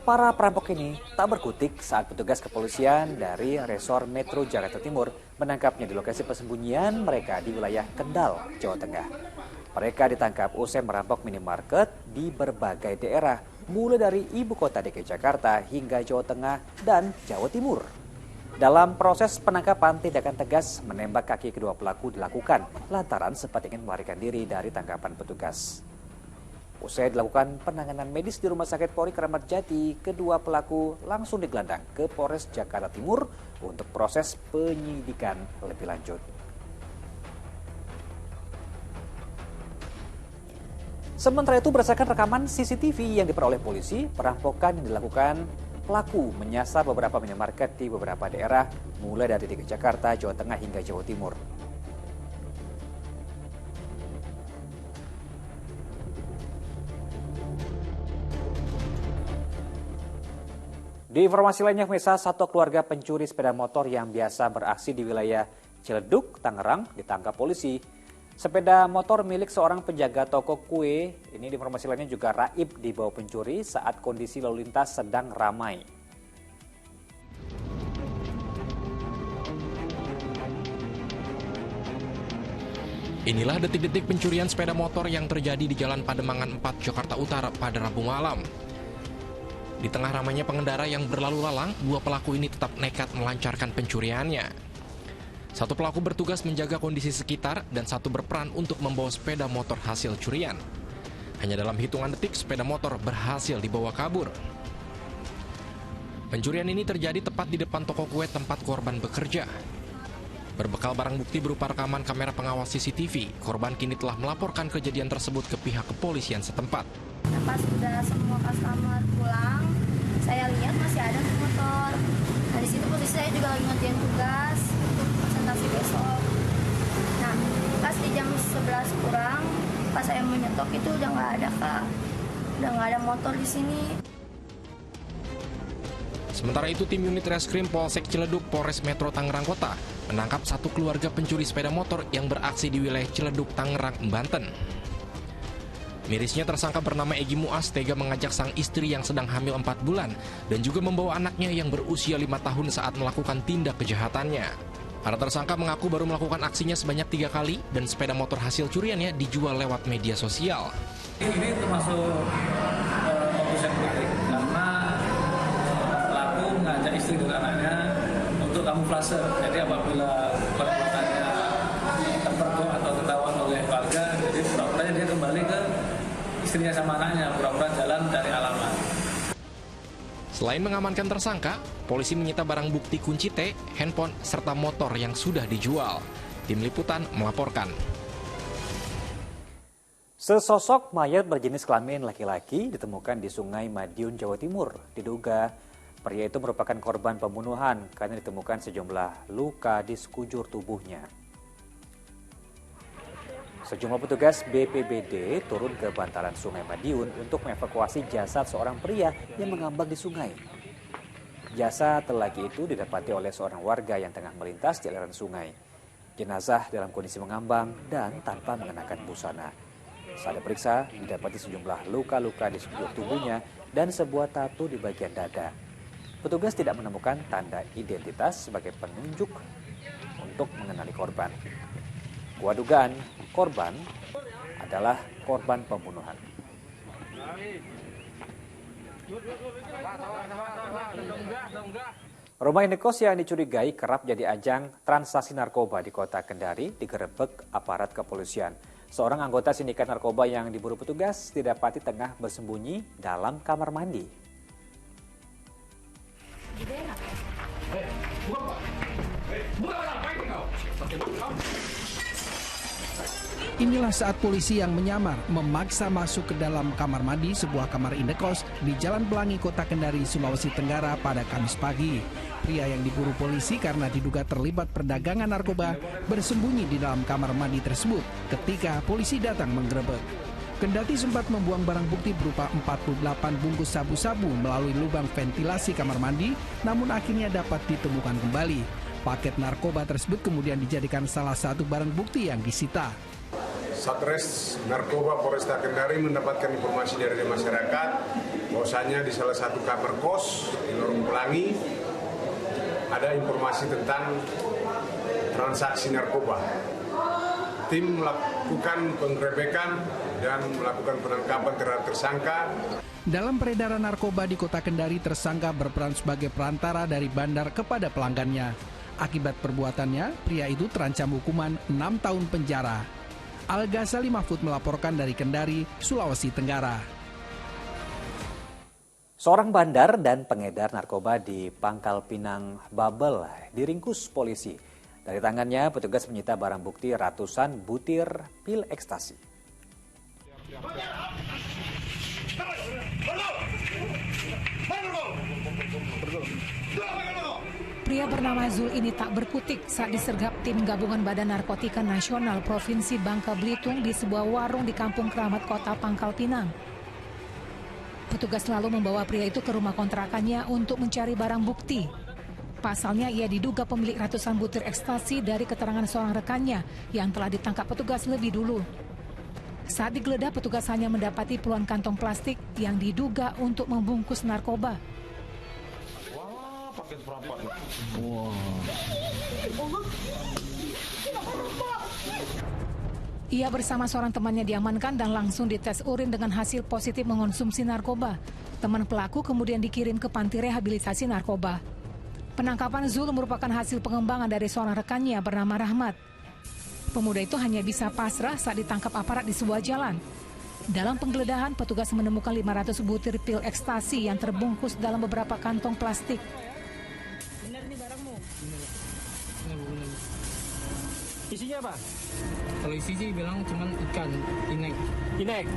Para perampok ini tak berkutik saat petugas kepolisian dari Resor Metro Jakarta Timur menangkapnya di lokasi persembunyian mereka di wilayah Kendal, Jawa Tengah. Mereka ditangkap usai merampok minimarket di berbagai daerah, mulai dari ibu kota DKI Jakarta hingga Jawa Tengah dan Jawa Timur. Dalam proses penangkapan, tindakan tegas menembak kaki kedua pelaku dilakukan lantaran sempat ingin melarikan diri dari tangkapan petugas. Usai dilakukan penanganan medis di Rumah Sakit Polri Kramat Jati, kedua pelaku langsung digelandang ke Polres Jakarta Timur untuk proses penyidikan lebih lanjut. Sementara itu, berdasarkan rekaman CCTV yang diperoleh polisi, perampokan yang dilakukan pelaku menyasar beberapa minimarket di beberapa daerah, mulai dari DKI Jakarta, Jawa Tengah hingga Jawa Timur. Di informasi lainnya, pemirsa, satu keluarga pencuri sepeda motor yang biasa beraksi di wilayah Ciledug, Tangerang, ditangkap polisi. Sepeda motor milik seorang penjaga toko kue, ini di informasi lainnya juga raib dibawa pencuri saat kondisi lalu lintas sedang ramai. Inilah detik-detik pencurian sepeda motor yang terjadi di Jalan Pademangan 4, Jakarta Utara pada Rabu malam. Di tengah ramainya pengendara yang berlalu lalang, 2 pelaku ini tetap nekat melancarkan pencuriannya. Satu pelaku bertugas menjaga kondisi sekitar dan satu berperan untuk membawa sepeda motor hasil curian. Hanya dalam hitungan detik, sepeda motor berhasil dibawa kabur. Pencurian ini terjadi tepat di depan toko kue tempat korban bekerja. Berbekal barang bukti berupa rekaman kamera pengawas CCTV, korban kini telah melaporkan kejadian tersebut ke pihak kepolisian setempat. Pas sudah semua customer pulang, saya lihat masih ada motor. Nah, di situ posisi saya juga lagi ngerjain tugas untuk presentasi besok. Nah, pas di jam 11 kurang, pas saya menyetok itu udah nggak ada, Kak. Udah nggak ada motor di sini. Sementara itu, tim unit reskrim Polsek Ciledug Polres Metro Tangerang Kota menangkap satu keluarga pencuri sepeda motor yang beraksi di wilayah Ciledug, Tangerang, Banten. Mirisnya, tersangka bernama Egi Muas tega mengajak sang istri yang sedang hamil 4 bulan dan juga membawa anaknya yang berusia 5 tahun saat melakukan tindak kejahatannya. Para tersangka mengaku baru melakukan aksinya sebanyak 3 kali dan sepeda motor hasil curiannya dijual lewat media sosial. Ini termasuk modus yang baik karena pelaku mengajak istri dan anaknya untuk kamuflase. Jadi apabila perbuatannya terpergok atau ketahuan oleh warga, jadi pura-puranya dia kembali ke istrinya sama anaknya, pura-pura jalan dari alamat. Selain mengamankan tersangka, polisi menyita barang bukti kunci T, handphone, serta motor yang sudah dijual. Tim Liputan melaporkan. Sesosok mayat berjenis kelamin laki-laki ditemukan di Sungai Madiun, Jawa Timur. Diduga pria itu merupakan korban pembunuhan karena ditemukan sejumlah luka di sekujur tubuhnya. Sejumlah petugas BPBD turun ke bantaran Sungai Madiun untuk mengevakuasi jasad seorang pria yang mengambang di sungai. Jasad lelaki itu didapati oleh seorang warga yang tengah melintas di aliran sungai. Jenazah dalam kondisi mengambang dan tanpa mengenakan busana. Saat diperiksa, didapati sejumlah luka-luka di sekujur tubuhnya dan sebuah tatu di bagian dada. Petugas tidak menemukan tanda identitas sebagai penunjuk untuk mengenali korban. Kuat dugaan korban adalah korban pembunuhan. Rumah indekos yang dicurigai kerap jadi ajang transaksi narkoba di kota Kendari digerebek aparat kepolisian. Seorang anggota sindikat narkoba yang diburu petugas didapati tengah bersembunyi dalam kamar mandi. Inilah saat polisi yang menyamar memaksa masuk ke dalam kamar mandi sebuah kamar indekos di Jalan Pelangi, Kota Kendari, Sulawesi Tenggara pada Kamis pagi. Pria yang diburu polisi karena diduga terlibat perdagangan narkoba bersembunyi di dalam kamar mandi tersebut ketika polisi datang menggerebek. Kendati sempat membuang barang bukti berupa 48 bungkus sabu-sabu melalui lubang ventilasi kamar mandi, namun akhirnya dapat ditemukan kembali. Paket narkoba tersebut kemudian dijadikan salah satu barang bukti yang disita. Satres Narkoba Polresta Kendari mendapatkan informasi dari masyarakat bahwasanya di salah satu kamar kos di Lorong Pelangi ada informasi tentang transaksi narkoba. Tim melakukan penggerebekan dan melakukan penangkapan terhadap tersangka. Dalam peredaran narkoba di Kota Kendari, tersangka berperan sebagai perantara dari bandar kepada pelanggannya. Akibat perbuatannya, pria itu terancam hukuman 6 tahun penjara. Al-Ghazali Mahfud melaporkan dari Kendari, Sulawesi Tenggara. Seorang bandar dan pengedar narkoba di Pangkal Pinang, Babel diringkus polisi. Dari tangannya, petugas menyita barang bukti ratusan butir pil ekstasi. Pria bernama Zul ini tak berkutik saat disergap tim gabungan Badan Narkotika Nasional Provinsi Bangka Belitung di sebuah warung di Kampung Keramat, Kota Pangkal Pinang. Petugas lalu membawa pria itu ke rumah kontrakannya untuk mencari barang bukti. Pasalnya ia diduga pemilik ratusan butir ekstasi dari keterangan seorang rekannya yang telah ditangkap petugas lebih dulu. Saat digeledah, petugas hanya mendapati puluhan kantong plastik yang diduga untuk membungkus narkoba. Ia bersama seorang temannya diamankan dan langsung dites urin dengan hasil positif mengonsumsi narkoba. Teman pelaku kemudian dikirim ke panti rehabilitasi narkoba. Penangkapan Zul merupakan hasil pengembangan dari seorang rekannya bernama Rahmat. Pemuda itu hanya bisa pasrah saat ditangkap aparat di sebuah jalan. Dalam penggeledahan, petugas menemukan 500 butir pil ekstasi yang terbungkus dalam beberapa kantong plastik. Isinya apa? Kalau isi sih bilang cuma ikan, inek. Inek?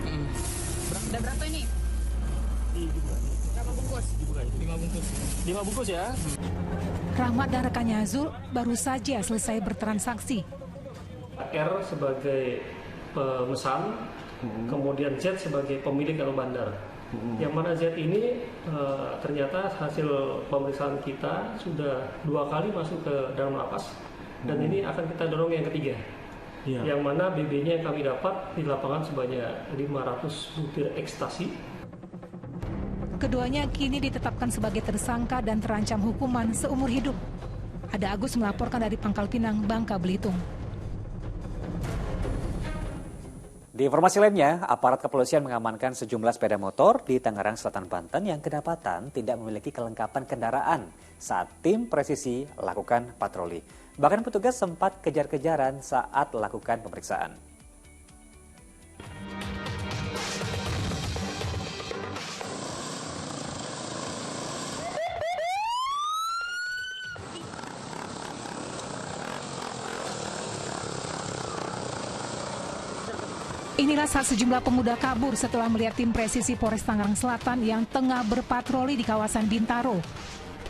Ada berapa ini? Berapa bungkus? 5 bungkus. 5 bungkus ya? Rahmat dan rekannya Zul baru saja selesai bertransaksi. R sebagai pemesan, kemudian Z sebagai pemilik atau bandar. Yang mana Z ini ternyata hasil pemeriksaan kita sudah 2 kali masuk ke dalam lapas. Dan ini akan kita dorong yang ketiga, yang mana BB-nya yang kami dapat di lapangan sebanyak 500 butir ekstasi. Keduanya kini ditetapkan sebagai tersangka dan terancam hukuman seumur hidup. Ada Agus melaporkan dari Pangkal Pinang, Bangka Belitung. Di informasi lainnya, aparat kepolisian mengamankan sejumlah sepeda motor di Tangerang Selatan, Banten yang kedapatan tidak memiliki kelengkapan kendaraan saat tim presisi lakukan patroli. Bahkan petugas sempat kejar-kejaran saat melakukan pemeriksaan. Inilah saat sejumlah pemuda kabur setelah melihat tim presisi Polres Tangerang Selatan yang tengah berpatroli di kawasan Bintaro.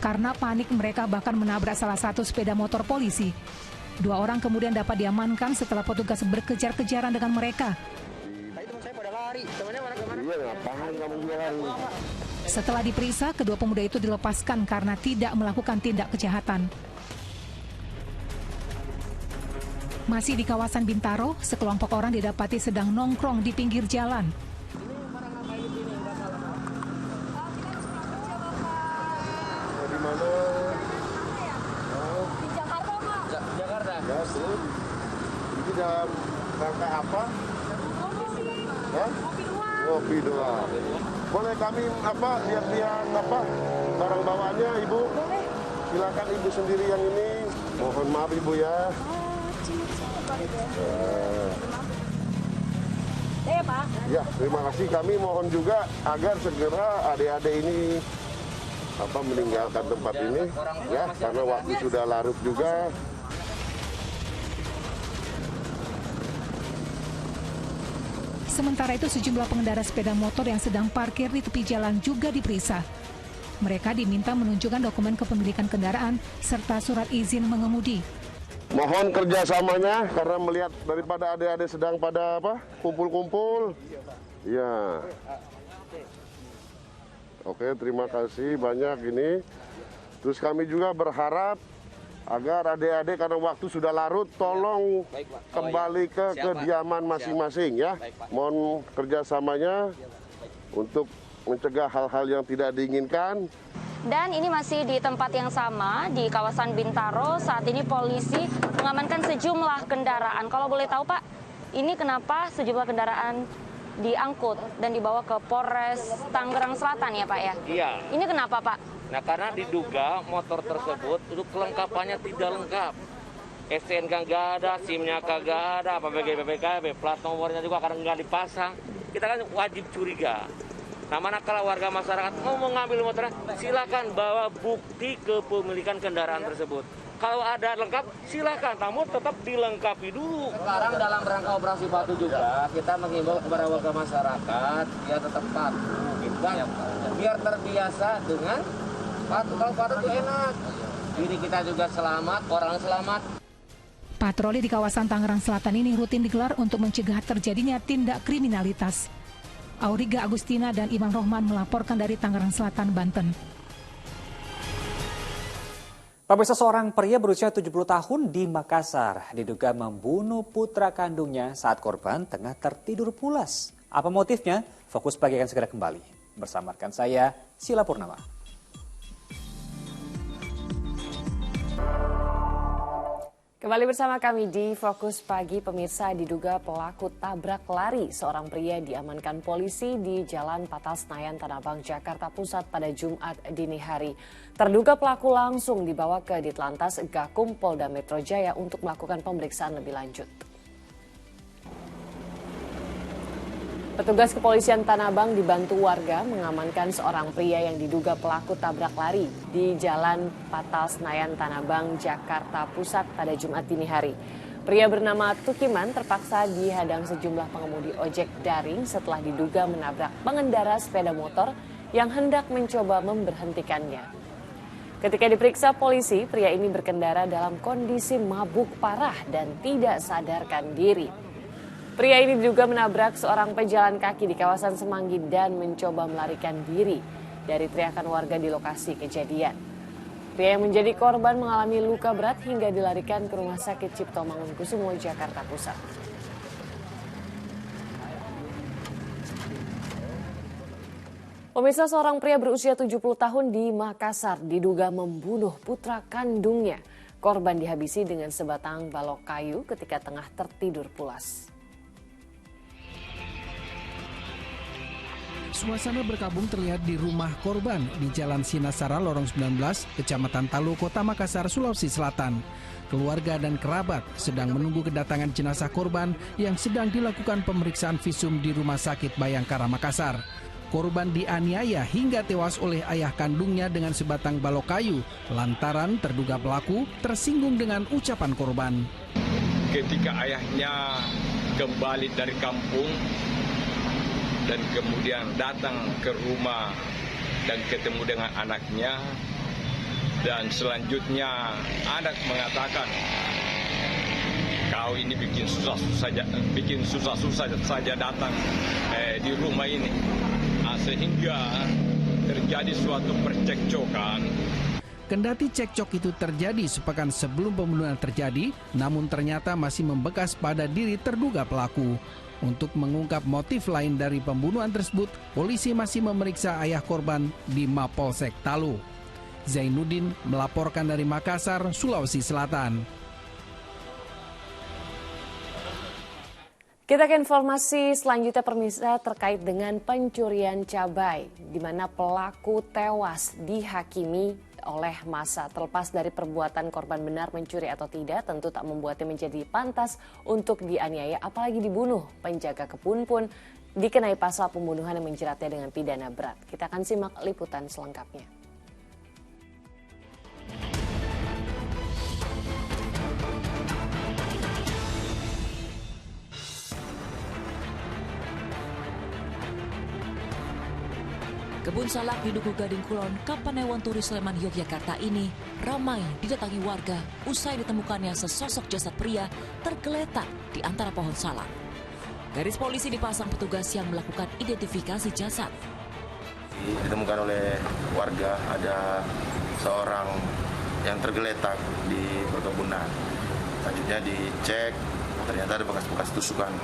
Karena panik, mereka bahkan menabrak salah satu sepeda motor polisi. 2 orang kemudian dapat diamankan setelah petugas berkejar-kejaran dengan mereka. Setelah diperiksa, kedua pemuda itu dilepaskan karena tidak melakukan tindak kejahatan. Masih di kawasan Bintaro, sekelompok orang didapati sedang nongkrong di pinggir jalan. Di mana? Di Jakarta, Pak. Jakarta. Ya, sih. Ini dalam rangka apa? Kopi doang. Boleh kami lihat-lihat barang bawaannya, Ibu? Silakan Ibu sendiri yang ini. Mohon maaf Ibu ya. Pak. Ya, terima kasih. Kami mohon juga agar segera adik-adik ini meninggalkan tempat ini, ya, karena waktu sudah larut juga. Sementara itu sejumlah pengendara sepeda motor yang sedang parkir di tepi jalan juga diperiksa. Mereka diminta menunjukkan dokumen kepemilikan kendaraan serta surat izin mengemudi. Mohon kerjasamanya karena melihat daripada adik-adik sedang pada kumpul-kumpul. Ya. Oke, terima kasih banyak ini. Terus kami juga berharap agar adik-adik karena waktu sudah larut, tolong kembali ke kediaman masing-masing ya. Mohon kerjasamanya untuk mencegah hal-hal yang tidak diinginkan. Dan ini masih di tempat yang sama, di kawasan Bintaro. Saat ini polisi mengamankan sejumlah kendaraan. Kalau boleh tahu Pak, ini kenapa sejumlah kendaraan diangkut dan dibawa ke Polres Tangerang Selatan ya Pak ya? Iya. Ini kenapa Pak? Nah karena diduga motor tersebut untuk kelengkapannya tidak lengkap. STNK nggak ada, SIM-nya kagak ada, apa BGB, plat nomornya juga karena nggak dipasang. Kita kan wajib curiga. Nah manakala warga masyarakat mau mengambil motornya, silakan bawa bukti kepemilikan kendaraan tersebut. Kalau ada lengkap, silakan, namun tetap dilengkapi dulu. Sekarang dalam rangka operasi Patuh juga, kita mengimbau kepada warga masyarakat, ya tetap patuh, gitu kan? Biar terbiasa dengan patuh. Kalau patuh itu enak, diri kita juga selamat, orang selamat. Patroli di kawasan Tangerang Selatan ini rutin digelar untuk mencegah terjadinya tindak kriminalitas. Auriga Agustina dan Iman Rohman melaporkan dari Tangerang Selatan, Banten. Pemirsa, seorang pria berusia 70 tahun di Makassar diduga membunuh putra kandungnya saat korban tengah tertidur pulas. Apa motifnya? Fokus Pagi akan segera kembali. Bersama rekan saya, Sila Purnama. Kembali bersama kami di Fokus Pagi. Pemirsa, diduga pelaku tabrak lari. Seorang pria diamankan polisi di Jalan Patal Senayan, Tanah Abang, Jakarta Pusat pada Jumat dini hari. Terduga pelaku langsung dibawa ke Ditlantas Gakum Polda Metro Jaya untuk melakukan pemeriksaan lebih lanjut. Petugas kepolisian Tanah Abang dibantu warga mengamankan seorang pria yang diduga pelaku tabrak lari di Jalan Patal Senayan, Tanah Abang, Jakarta Pusat pada Jumat dini hari. Pria bernama Tukiman terpaksa dihadang sejumlah pengemudi ojek daring setelah diduga menabrak pengendara sepeda motor yang hendak mencoba memberhentikannya. Ketika diperiksa polisi, pria ini berkendara dalam kondisi mabuk parah dan tidak sadarkan diri. Pria ini diduga menabrak seorang pejalan kaki di kawasan Semanggi dan mencoba melarikan diri dari teriakan warga di lokasi kejadian. Pria yang menjadi korban mengalami luka berat hingga dilarikan ke Rumah Sakit Cipto Mangunkusumo, Jakarta Pusat. Pemirsa, seorang pria berusia 70 tahun di Makassar diduga membunuh putra kandungnya. Korban dihabisi dengan sebatang balok kayu ketika tengah tertidur pulas. Suasana berkabung terlihat di rumah korban di Jalan Sinasara, Lorong 19, Kecamatan Talu, Kota Makassar, Sulawesi Selatan. Keluarga dan kerabat sedang menunggu kedatangan jenazah korban yang sedang dilakukan pemeriksaan visum di Rumah Sakit Bayangkara, Makassar. Korban dianiaya hingga tewas oleh ayah kandungnya dengan sebatang balok kayu lantaran terduga pelaku tersinggung dengan ucapan korban. Ketika ayahnya kembali dari kampung dan kemudian datang ke rumah dan ketemu dengan anaknya, dan selanjutnya anak mengatakan, kau ini bikin susah-susah saja datang di rumah ini, sehingga terjadi suatu percekcokan. Kendati cekcok itu terjadi sepekan sebelum pembunuhan terjadi, namun ternyata masih membekas pada diri terduga pelaku. Untuk mengungkap motif lain dari pembunuhan tersebut, polisi masih memeriksa ayah korban di Mapolsek Talu. Zainuddin melaporkan dari Makassar, Sulawesi Selatan. Kita ke informasi selanjutnya pemirsa terkait dengan pencurian cabai, di mana pelaku tewas dihakimi oleh massa. Terlepas dari perbuatan korban benar mencuri atau tidak, tentu tak membuatnya menjadi pantas untuk dianiaya, apalagi dibunuh. Penjaga kebun pun dikenai pasal pembunuhan yang menjeratnya dengan pidana berat. Kita akan simak liputan selengkapnya. Kebun salak di Duku Gading Kulon, Kapanewon Turi Sleman, Yogyakarta ini ramai didatangi warga usai ditemukannya sesosok jasad pria tergeletak di antara pohon salak. Garis polisi dipasang petugas yang melakukan identifikasi jasad. Ditemukan oleh warga ada seorang yang tergeletak di perkebunan. Selanjutnya dicek, ternyata ada bekas-bekas tusukan.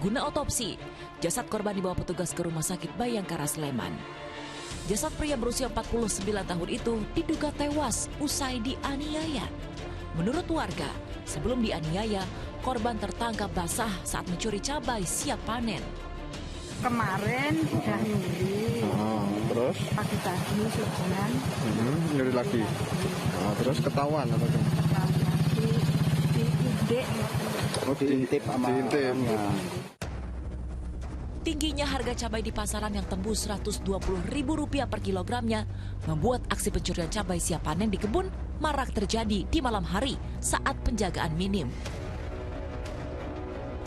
Guna otopsi, jasad korban dibawa petugas ke Rumah Sakit Bayangkara Sleman. Jasad pria berusia 49 tahun itu diduga tewas usai dianiaya. Menurut warga, sebelum dianiaya, korban tertangkap basah saat mencuri cabai siap panen. Kemarin udah nyuri, terus pagi-pagi sebulan, nyuri lagi. Terus ketahuan apa tuh? diintip sama orangnya. Tingginya harga cabai di pasaran yang tembus Rp120.000 per kilogramnya membuat aksi pencurian cabai siap panen di kebun marak terjadi di malam hari saat penjagaan minim.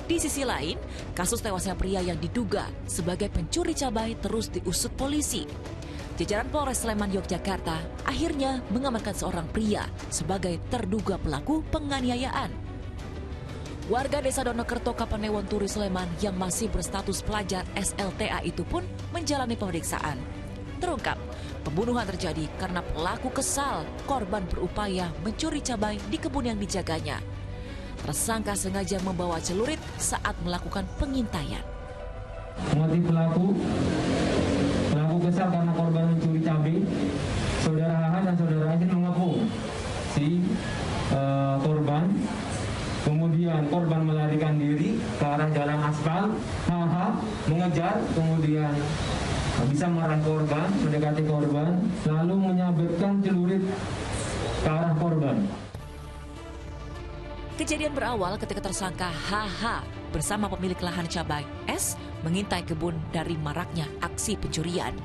Di sisi lain, kasus tewasnya pria yang diduga sebagai pencuri cabai terus diusut polisi. Jajaran Polres Sleman, Yogyakarta akhirnya mengamankan seorang pria sebagai terduga pelaku penganiayaan. Warga Desa Donokerto, Kapanewon Turi Sleman yang masih berstatus pelajar SLTA itu pun menjalani pemeriksaan. Terungkap, pembunuhan terjadi karena pelaku kesal korban berupaya mencuri cabai di kebun yang dijaganya. Tersangka sengaja membawa celurit saat melakukan pengintaian. Motif pelaku kesal karena korban mencuri cabai. Saudara HH dan saudara Ajin mengepung si korban. Kemudian korban melarikan diri ke arah jalan aspal. HH mengejar, kemudian bisa meraih korban, mendekati korban, lalu menyabetkan celurit ke arah korban. Kejadian berawal ketika tersangka HH bersama pemilik lahan cabai S mengintai kebun dari maraknya aksi pencurian.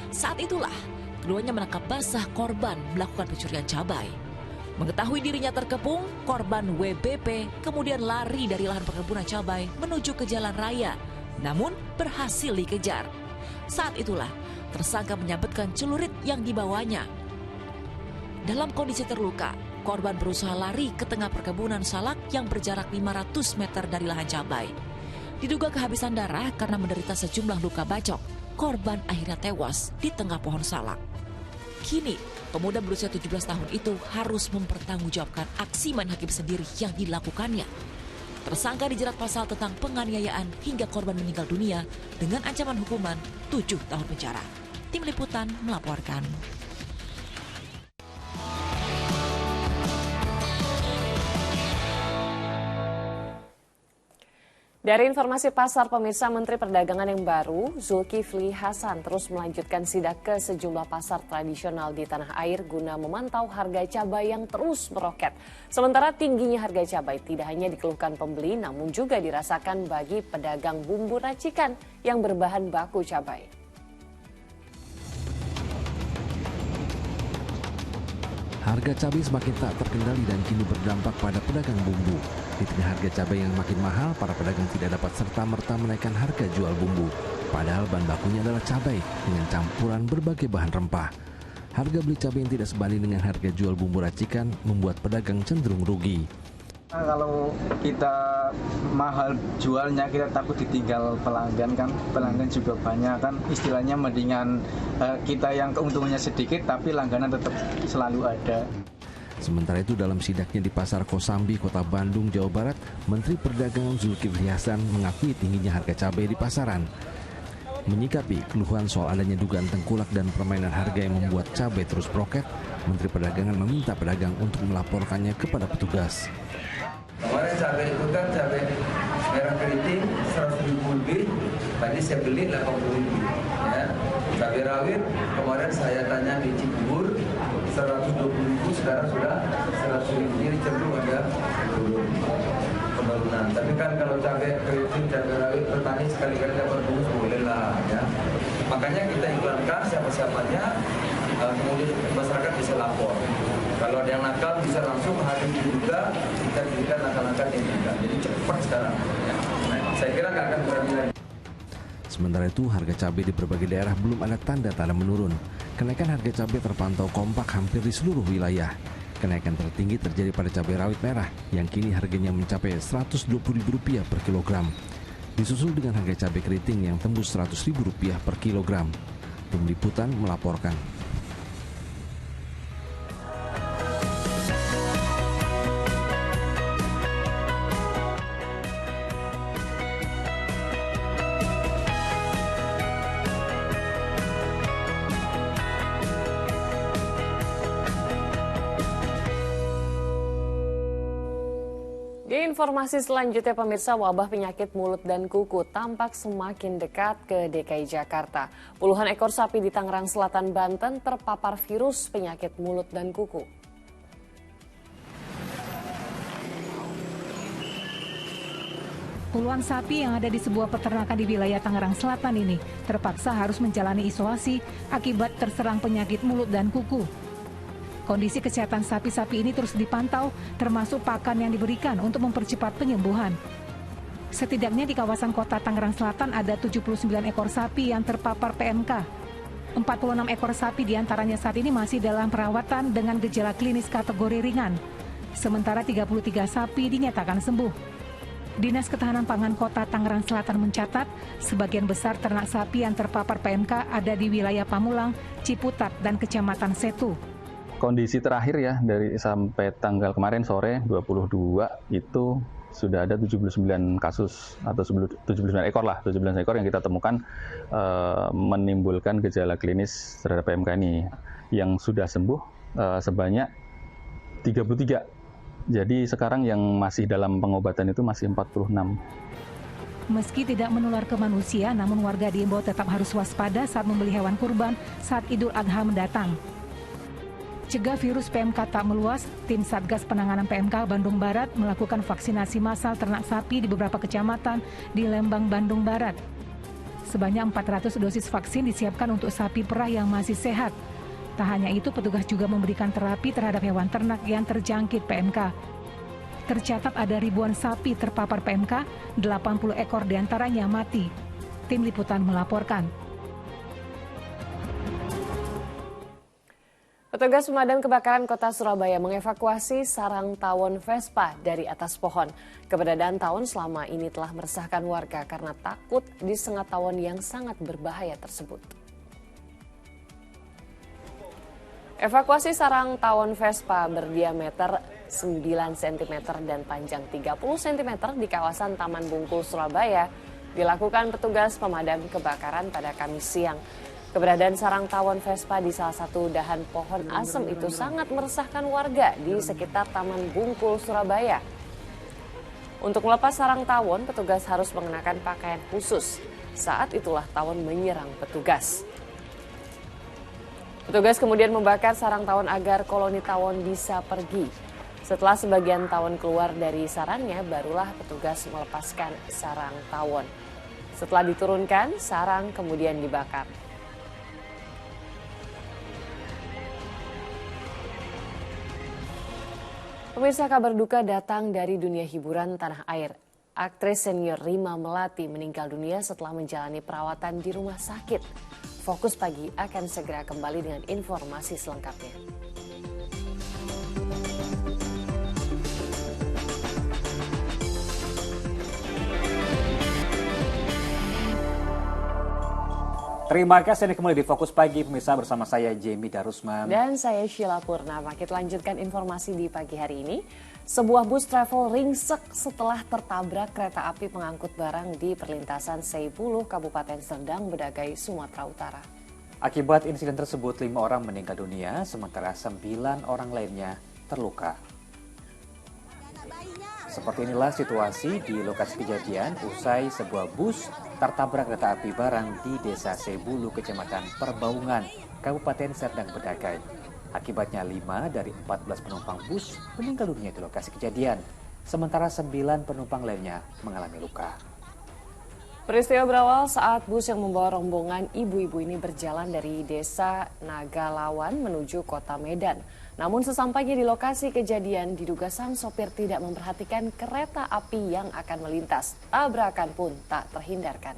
Saat itulah keduanya menangkap basah korban melakukan pencurian cabai. Mengetahui dirinya terkepung, korban WBP kemudian lari dari lahan perkebunan cabai menuju ke jalan raya, namun berhasil dikejar. Saat itulah tersangka menyabetkan celurit yang dibawanya. Dalam kondisi terluka, korban berusaha lari ke tengah perkebunan salak yang berjarak 500 meter dari lahan cabai. Diduga kehabisan darah karena menderita sejumlah luka bacok, korban akhirnya tewas di tengah pohon salak. Kini, pemuda berusia 17 tahun itu harus mempertanggungjawabkan aksi main hakim sendiri yang dilakukannya. Tersangka dijerat pasal tentang penganiayaan hingga korban meninggal dunia dengan ancaman hukuman 7 tahun penjara. Tim Liputan melaporkan. Dari informasi pasar, pemirsa, Menteri Perdagangan yang baru, Zulkifli Hasan, terus melanjutkan sidak ke sejumlah pasar tradisional di tanah air guna memantau harga cabai yang terus meroket. Sementara tingginya harga cabai tidak hanya dikeluhkan pembeli, namun juga dirasakan bagi pedagang bumbu racikan yang berbahan baku cabai. Harga cabai semakin tak terkendali dan kini berdampak pada pedagang bumbu. Di tengah harga cabai yang makin mahal, para pedagang tidak dapat serta-merta menaikkan harga jual bumbu. Padahal bahan bakunya adalah cabai dengan campuran berbagai bahan rempah. Harga beli cabai yang tidak sebanding dengan harga jual bumbu racikan membuat pedagang cenderung rugi. Kalau kita mahal jualnya, kita takut ditinggal pelanggan kan. Pelanggan juga banyak kan, istilahnya mendingan kita yang keuntungannya sedikit tapi langganan tetap selalu ada. Sementara itu dalam sidaknya di Pasar Kosambi, Kota Bandung, Jawa Barat, Menteri Perdagangan Zulkifli Hasan mengakui tingginya harga cabai di pasaran. Menyikapi keluhan soal adanya dugaan tengkulak dan permainan harga yang membuat cabai terus meroket, Menteri Perdagangan meminta pedagang untuk melaporkannya kepada petugas. Kemarin cabai itu kan cabai merah keriting 100.000 lebih, tadi saya beli 80.000. Ya. Cabai rawit kemarin saya tanya di Cibubur 120.000, sekarang sudah 100.000. Jadi cenderung ada penurunan. Tapi kan kalau cabai keriting, cabai rawit, petani sekali-kali dapat bonus boleh lah. Ya. Makanya kita iklankan siapa-siapanya, kemudian masyarakat bisa lapor. Kalau ada yang nakal bisa langsung hari ini juga kita berikan nakal-nakal yang juga. Jadi cepat sekarang. Ya. Saya kira nggak akan berani lagi. Sementara itu, harga cabai di berbagai daerah belum ada tanda-tanda menurun. Kenaikan harga cabai terpantau kompak hampir di seluruh wilayah. Kenaikan tertinggi terjadi pada cabai rawit merah yang kini harganya mencapai Rp120.000 per kilogram. Disusul dengan harga cabai keriting yang tembus Rp100.000 per kilogram. Tim Liputan melaporkan. Di informasi selanjutnya pemirsa, wabah penyakit mulut dan kuku tampak semakin dekat ke DKI Jakarta. Puluhan ekor sapi di Tangerang Selatan, Banten terpapar virus penyakit mulut dan kuku. Puluhan sapi yang ada di sebuah peternakan di wilayah Tangerang Selatan ini terpaksa harus menjalani isolasi akibat terserang penyakit mulut dan kuku. Kondisi kesehatan sapi-sapi ini terus dipantau, termasuk pakan yang diberikan untuk mempercepat penyembuhan. Setidaknya di kawasan kota Tangerang Selatan ada 79 ekor sapi yang terpapar PMK. 46 ekor sapi diantaranya saat ini masih dalam perawatan dengan gejala klinis kategori ringan. Sementara 33 sapi dinyatakan sembuh. Dinas Ketahanan Pangan Kota Tangerang Selatan mencatat, sebagian besar ternak sapi yang terpapar PMK ada di wilayah Pamulang, Ciputat, dan Kecamatan Setu. Kondisi terakhir ya, dari sampai tanggal kemarin sore 22 itu sudah ada 79 kasus atau 79 ekor lah, 79 ekor yang kita temukan menimbulkan gejala klinis terhadap PMK ini. Yang sudah sembuh sebanyak 33. Jadi sekarang yang masih dalam pengobatan itu masih 46. Meski tidak menular ke manusia, namun warga diimbau tetap harus waspada saat membeli hewan kurban saat Idul Adha mendatang. Cegah virus PMK tak meluas, tim Satgas Penanganan PMK Bandung Barat melakukan vaksinasi massal ternak sapi di beberapa kecamatan di Lembang, Bandung Barat. Sebanyak 400 dosis vaksin disiapkan untuk sapi perah yang masih sehat. Tak hanya itu, petugas juga memberikan terapi terhadap hewan ternak yang terjangkit PMK. Tercatat ada ribuan sapi terpapar PMK, 80 ekor diantaranya mati. Tim Liputan melaporkan. Petugas pemadam kebakaran Kota Surabaya mengevakuasi sarang tawon Vespa dari atas pohon. Keberadaan tawon selama ini telah meresahkan warga karena takut disengat tawon yang sangat berbahaya tersebut. Evakuasi sarang tawon Vespa berdiameter 9 cm dan panjang 30 cm di kawasan Taman Bungkul, Surabaya dilakukan petugas pemadam kebakaran pada Kamis siang. Keberadaan sarang tawon Vespa di salah satu dahan pohon asem itu sangat meresahkan warga di sekitar Taman Bungkul, Surabaya. Untuk melepas sarang tawon, petugas harus mengenakan pakaian khusus. Saat itulah tawon menyerang petugas. Petugas kemudian membakar sarang tawon agar koloni tawon bisa pergi. Setelah sebagian tawon keluar dari sarangnya, barulah petugas melepaskan sarang tawon. Setelah diturunkan, sarang kemudian dibakar. Pemirsa, kabar duka datang dari dunia hiburan tanah air. Aktris senior Rima Melati meninggal dunia setelah menjalani perawatan di rumah sakit. Fokus Pagi akan segera kembali dengan informasi selengkapnya. Terima kasih Anda kembali di Fokus Pagi, pemirsa, bersama saya Jamie Darusman. Dan saya Sheila Purnama. Kita lanjutkan informasi di pagi hari ini. Sebuah bus travel ringsek setelah tertabrak kereta api pengangkut barang di perlintasan Seibulu, Kabupaten Serdang Bedagai, Sumatera Utara. Akibat insiden tersebut, 5 orang meninggal dunia, sementara 9 orang lainnya terluka. Seperti inilah situasi di lokasi kejadian usai sebuah bus tertabrak kereta api barang di Desa Seibulu, Kecamatan Perbaungan, Kabupaten Serdang Bedagai. Akibatnya 5 dari 14 penumpang bus meninggal dunia di lokasi kejadian, sementara 9 penumpang lainnya mengalami luka. Peristiwa berawal saat bus yang membawa rombongan ibu-ibu ini berjalan dari Desa Nagalawan menuju Kota Medan. Namun sesampainya di lokasi kejadian, diduga sang sopir tidak memperhatikan kereta api yang akan melintas. Tabrakan pun tak terhindarkan.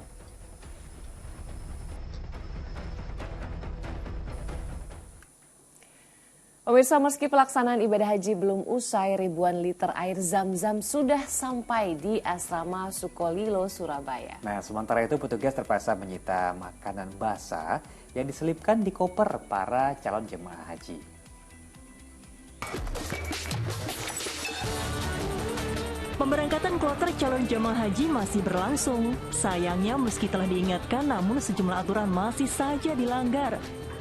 Pemirsa, meski pelaksanaan ibadah haji belum usai, ribuan liter air zam-zam sudah sampai di Asrama Sukolilo, Surabaya. Nah, sementara itu petugas terpaksa menyita makanan basah yang diselipkan di koper para calon jemaah haji. Pemberangkatan kloter calon jemaah haji masih berlangsung. Sayangnya meski telah diingatkan, namun sejumlah aturan masih saja dilanggar.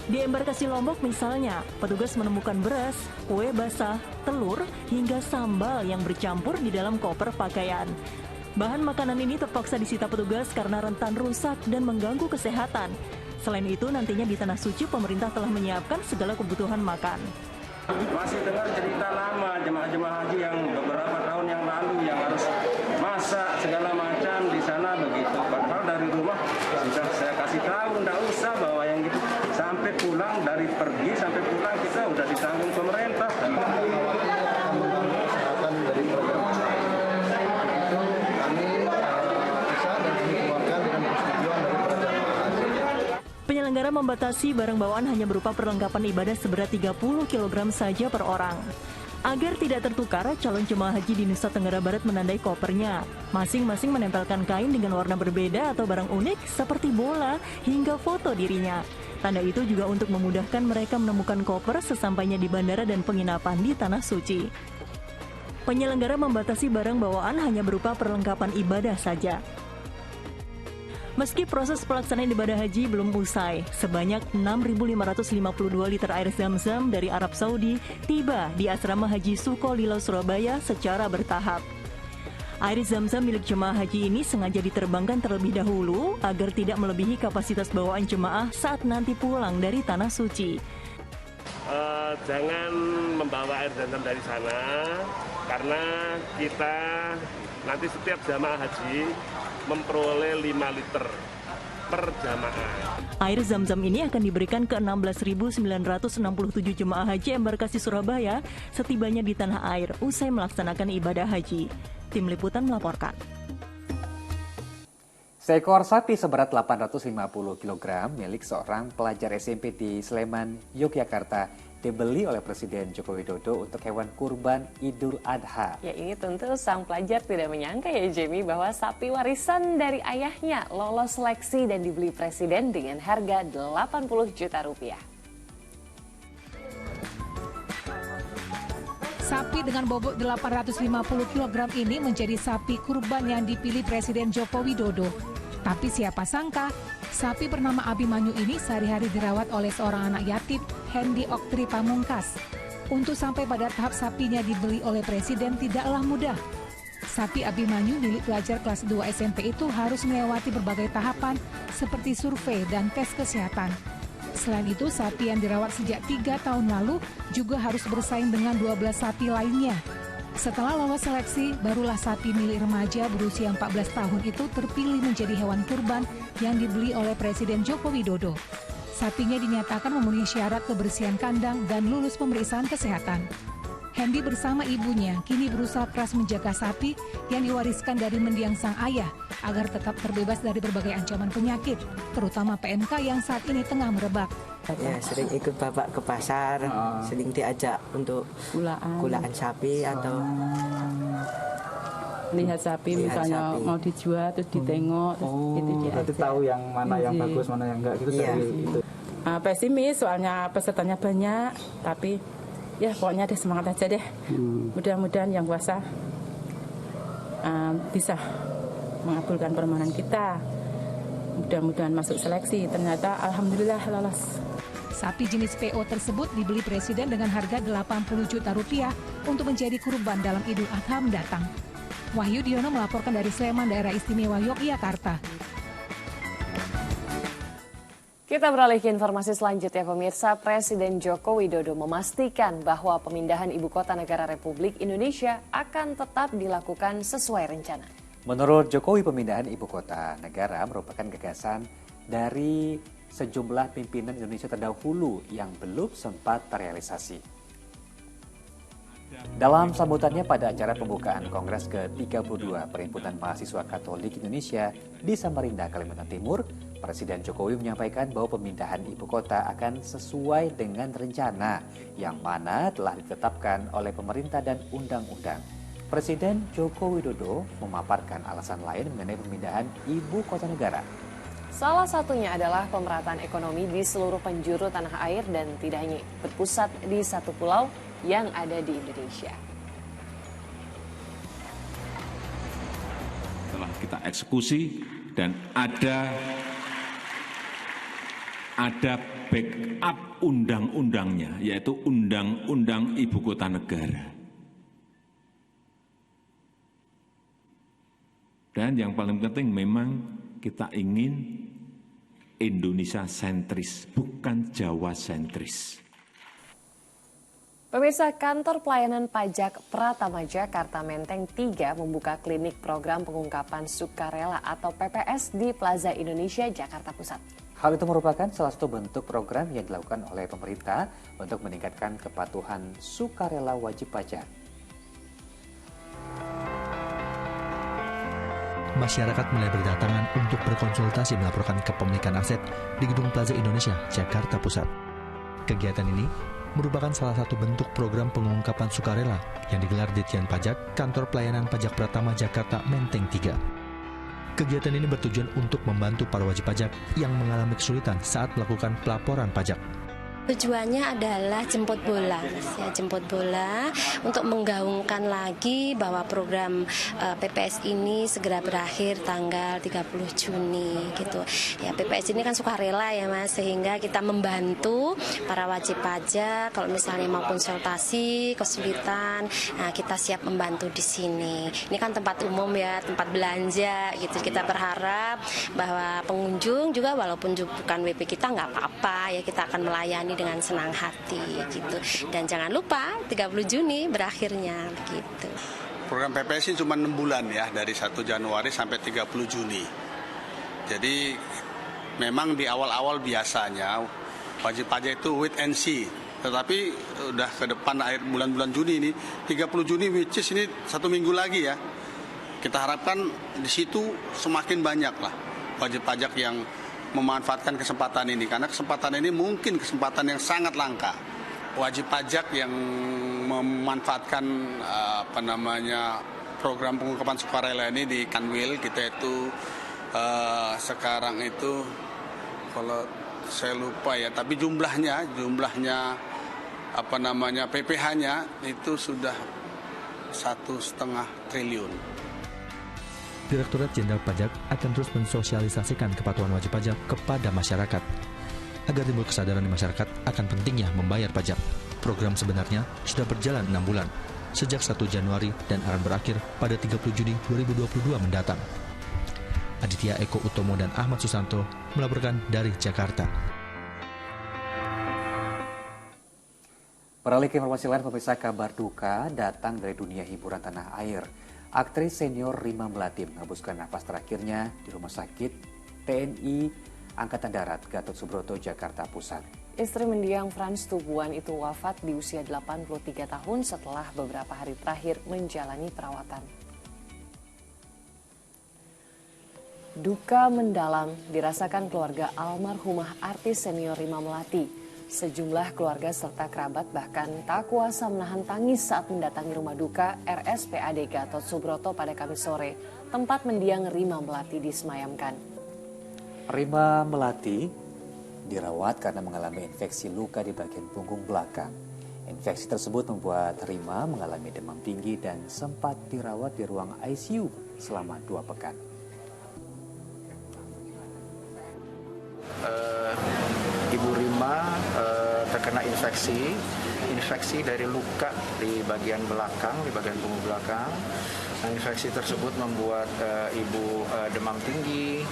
Di embarkasi Lombok misalnya, petugas menemukan beras, kue basah, telur, hingga sambal yang bercampur di dalam koper pakaian. Bahan makanan ini terpaksa disita petugas karena rentan rusak dan mengganggu kesehatan. Selain itu, nantinya di Tanah Suci pemerintah telah menyiapkan segala kebutuhan makan. Masih dengar cerita lama jemaah-jemaah haji yang beberapa tahun yang lalu yang harus masak segala macam di sana begitu. Padahal dari rumah sudah saya kasih tahu, tidak usah bawa yang gitu. Sampai pulang, dari pergi sampai pulang kita udah ditanggung pemerintah. Kesehatan dari program itu kami bisa dan dikeluarkan dengan persetujuan dari para jemaah haji. Penyelenggara membatasi barang bawaan hanya berupa perlengkapan ibadah seberat 30 kg saja per orang. Agar tidak tertukar, calon jemaah haji di Nusa Tenggara Barat menandai kopernya. Masing-masing menempelkan kain dengan warna berbeda atau barang unik seperti bola hingga foto dirinya. Tanda itu juga untuk memudahkan mereka menemukan koper sesampainya di bandara dan penginapan di Tanah Suci. Penyelenggara membatasi barang bawaan hanya berupa perlengkapan ibadah saja. Meski proses pelaksanaan ibadah haji belum usai, sebanyak 6.552 liter air zam-zam dari Arab Saudi tiba di Asrama Haji Sukolilo, Surabaya secara bertahap. Air zam-zam milik jemaah haji ini sengaja diterbangkan terlebih dahulu agar tidak melebihi kapasitas bawaan jemaah saat nanti pulang dari Tanah Suci. Jangan membawa air zam-zam dari sana, karena kita nanti setiap jemaah haji memperoleh 5 liter per jamaah. Air zam-zam ini akan diberikan ke 16.967 jemaah haji embarkasi Surabaya setibanya di tanah air usai melaksanakan ibadah haji. Tim Liputan melaporkan. Seekor sapi seberat 850 kg milik seorang pelajar SMP di Sleman, Yogyakarta dibeli oleh Presiden Joko Widodo untuk hewan kurban Idul Adha. Ya, ini tentu sang pelajar tidak menyangka ya Jamie bahwa sapi warisan dari ayahnya lolos seleksi dan dibeli Presiden dengan harga 80 juta rupiah. Sapi dengan bobot 850 kg ini menjadi sapi kurban yang dipilih Presiden Joko Widodo. Tapi siapa sangka, sapi bernama Abimanyu ini sehari-hari dirawat oleh seorang anak yatim, Hendy Oktri Pamungkas. Untuk sampai pada tahap sapinya dibeli oleh Presiden tidaklah mudah. Sapi Abimanyu milik pelajar kelas 2 SMP itu harus melewati berbagai tahapan seperti survei dan tes kesehatan. Selain itu, sapi yang dirawat sejak 3 tahun lalu juga harus bersaing dengan 12 sapi lainnya. Setelah lolos seleksi, barulah sapi milik remaja berusia 14 tahun itu terpilih menjadi hewan kurban yang dibeli oleh Presiden Joko Widodo. Sapinya dinyatakan memenuhi syarat kebersihan kandang dan lulus pemeriksaan kesehatan. Hendy bersama ibunya kini berusaha keras menjaga sapi yang diwariskan dari mendiang sang ayah agar tetap terbebas dari berbagai ancaman penyakit, terutama PMK yang saat ini tengah merebak. Ya, sering ikut bapak ke pasar, sering diajak untuk kulaan sapi atau lihat sapi misalnya mau dijual terus ditengok terus itu berarti tahu yang mana yang bagus mana yang enggak gitu dari itu. Pesimis soalnya pesertanya banyak, tapi ya pokoknya deh semangat aja deh. Mudah-mudahan yang kuasa bisa mengabulkan permohonan kita. Mudah-mudahan masuk seleksi. Ternyata alhamdulillah lolos. Sapi jenis PO tersebut dibeli Presiden dengan harga 80 juta rupiah untuk menjadi kurban dalam Idul Adha mendatang. Wahyu Diono melaporkan dari Sleman, Daerah Istimewa Yogyakarta. Kita beralih ke informasi selanjutnya, pemirsa. Presiden Joko Widodo memastikan bahwa pemindahan ibu kota negara Republik Indonesia akan tetap dilakukan sesuai rencana. Menurut Jokowi, pemindahan ibu kota negara merupakan gagasan dari sejumlah pimpinan Indonesia terdahulu yang belum sempat terrealisasi. Dalam sambutannya pada acara pembukaan Kongres ke-32 Perhimpunan Mahasiswa Katolik Indonesia di Samarinda, Kalimantan Timur, Presiden Jokowi menyampaikan bahwa pemindahan ibu kota akan sesuai dengan rencana yang mana telah ditetapkan oleh pemerintah dan undang-undang. Presiden Joko Widodo memaparkan alasan lain mengenai pemindahan ibu kota negara. Salah satunya adalah pemerataan ekonomi di seluruh penjuru tanah air dan tidak hanya berpusat di satu pulau yang ada di Indonesia. Telah kita eksekusi dan ada backup undang-undangnya, yaitu Undang-Undang Ibu Kota Negara. Dan yang paling penting memang kita ingin Indonesia sentris, bukan Jawa sentris. Pemirsa, Kantor Pelayanan Pajak Pratama Jakarta Menteng 3 membuka klinik program pengungkapan sukarela atau PPS di Plaza Indonesia, Jakarta Pusat. Hal itu merupakan salah satu bentuk program yang dilakukan oleh pemerintah untuk meningkatkan kepatuhan sukarela wajib pajak. Masyarakat mulai berdatangan untuk berkonsultasi melaporkan kepemilikan aset di Gedung Plaza Indonesia, Jakarta Pusat. Kegiatan ini merupakan salah satu bentuk program pengungkapan sukarela yang digelar Ditjen Pajak Kantor Pelayanan Pajak Pratama Jakarta Menteng 3. Kegiatan ini bertujuan untuk membantu para wajib pajak yang mengalami kesulitan saat melakukan pelaporan pajak. Tujuannya adalah jemput bola, ya, jemput bola untuk menggaungkan lagi bahwa program PPS ini segera berakhir tanggal 30 Juni gitu. Ya, PPS ini kan sukarela ya Mas, sehingga kita membantu para wajib pajak kalau misalnya mau konsultasi, kesulitan, nah kita siap membantu di sini. Ini kan tempat umum ya, tempat belanja gitu. Kita berharap bahwa pengunjung juga walaupun bukan WP kita nggak apa-apa ya, kita akan melayani dengan senang hati gitu. Dan jangan lupa 30 Juni berakhirnya gitu. Program PPS ini cuma 6 bulan ya, dari 1 Januari sampai 30 Juni. Jadi memang di awal-awal biasanya wajib pajak itu wait and see. Tetapi udah ke depan akhir bulan-bulan Juni ini, 30 Juni which is ini 1 minggu lagi ya. Kita harapkan di situ semakin banyak lah wajib pajak yang memanfaatkan kesempatan ini, karena kesempatan ini mungkin kesempatan yang sangat langka. Wajib pajak yang memanfaatkan program pengungkapan sukarela ini di Kanwil kita itu sekarang itu kalau saya lupa ya, tapi jumlahnya PPh-nya itu sudah 1,5 triliun. Direktorat Jenderal Pajak akan terus mensosialisasikan kepatuhan wajib pajak kepada masyarakat. Agar timbul kesadaran di masyarakat akan pentingnya membayar pajak. Program sebenarnya sudah berjalan 6 bulan, sejak 1 Januari dan akan berakhir pada 30 Juni 2022 mendatang. Aditya Eko Utomo dan Ahmad Susanto melaporkan dari Jakarta. Beralih ke informasi lain, pemirsa, kabar duka datang dari dunia hiburan tanah air. Aktris senior Rima Melati menghembuskan nafas terakhirnya di Rumah Sakit TNI Angkatan Darat Gatot Subroto, Jakarta Pusat. Istri mendiang Frans Tubuan itu wafat di usia 83 tahun setelah beberapa hari terakhir menjalani perawatan. Duka mendalam dirasakan keluarga almarhumah artis senior Rima Melati. Sejumlah keluarga serta kerabat bahkan tak kuasa menahan tangis saat mendatangi rumah duka RSPAD Gatot Subroto pada Kamis sore, tempat mendiang Rima Melati disemayamkan. Rima Melati dirawat karena mengalami infeksi luka di bagian punggung belakang. Infeksi tersebut membuat Rima mengalami demam tinggi dan sempat dirawat di ruang ICU selama 2 pekan. Ibu Rima terkena infeksi dari luka di bagian belakang, di bagian punggung belakang. Nah, infeksi tersebut membuat ibu demam tinggi,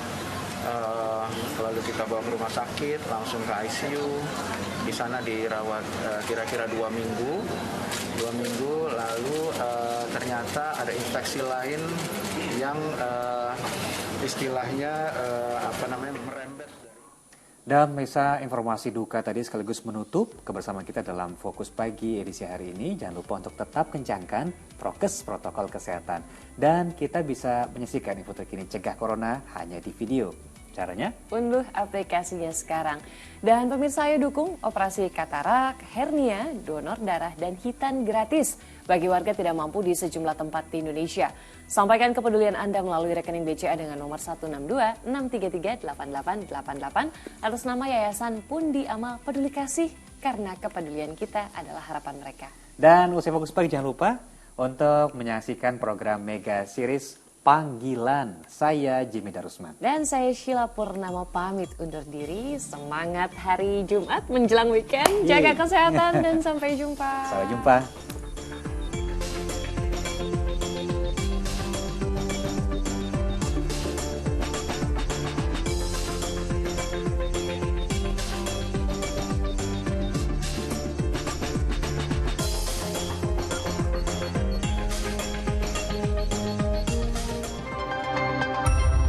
lalu kita bawa ke rumah sakit, langsung ke ICU. Di sana dirawat kira-kira 2 minggu. Lalu ternyata ada infeksi lain yang istilahnya merembet. Dan Mesa, informasi duka tadi sekaligus menutup kebersamaan kita dalam Fokus Pagi edisi hari ini. Jangan lupa untuk tetap kencangkan prokes protokol kesehatan. Dan kita bisa menyaksikan info terkini cegah corona hanya di video. Caranya? Unduh aplikasinya sekarang. Dan pemirsa, ayo dukung operasi katarak, hernia, donor darah, dan hitan gratis bagi warga tidak mampu di sejumlah tempat di Indonesia. Sampaikan kepedulian Anda melalui rekening BCA dengan nomor 162-633-8888 atas nama Yayasan Pundi Amal Peduli Kasih, karena kepedulian kita adalah harapan mereka. Dan usai Fokus Pagi jangan lupa untuk menyaksikan program Mega Series Panggilan. Saya Jimmy Darusman. Dan saya Sheila Purnama pamit undur diri. Semangat hari Jumat menjelang weekend. Jaga kesehatan dan sampai jumpa. Sampai jumpa.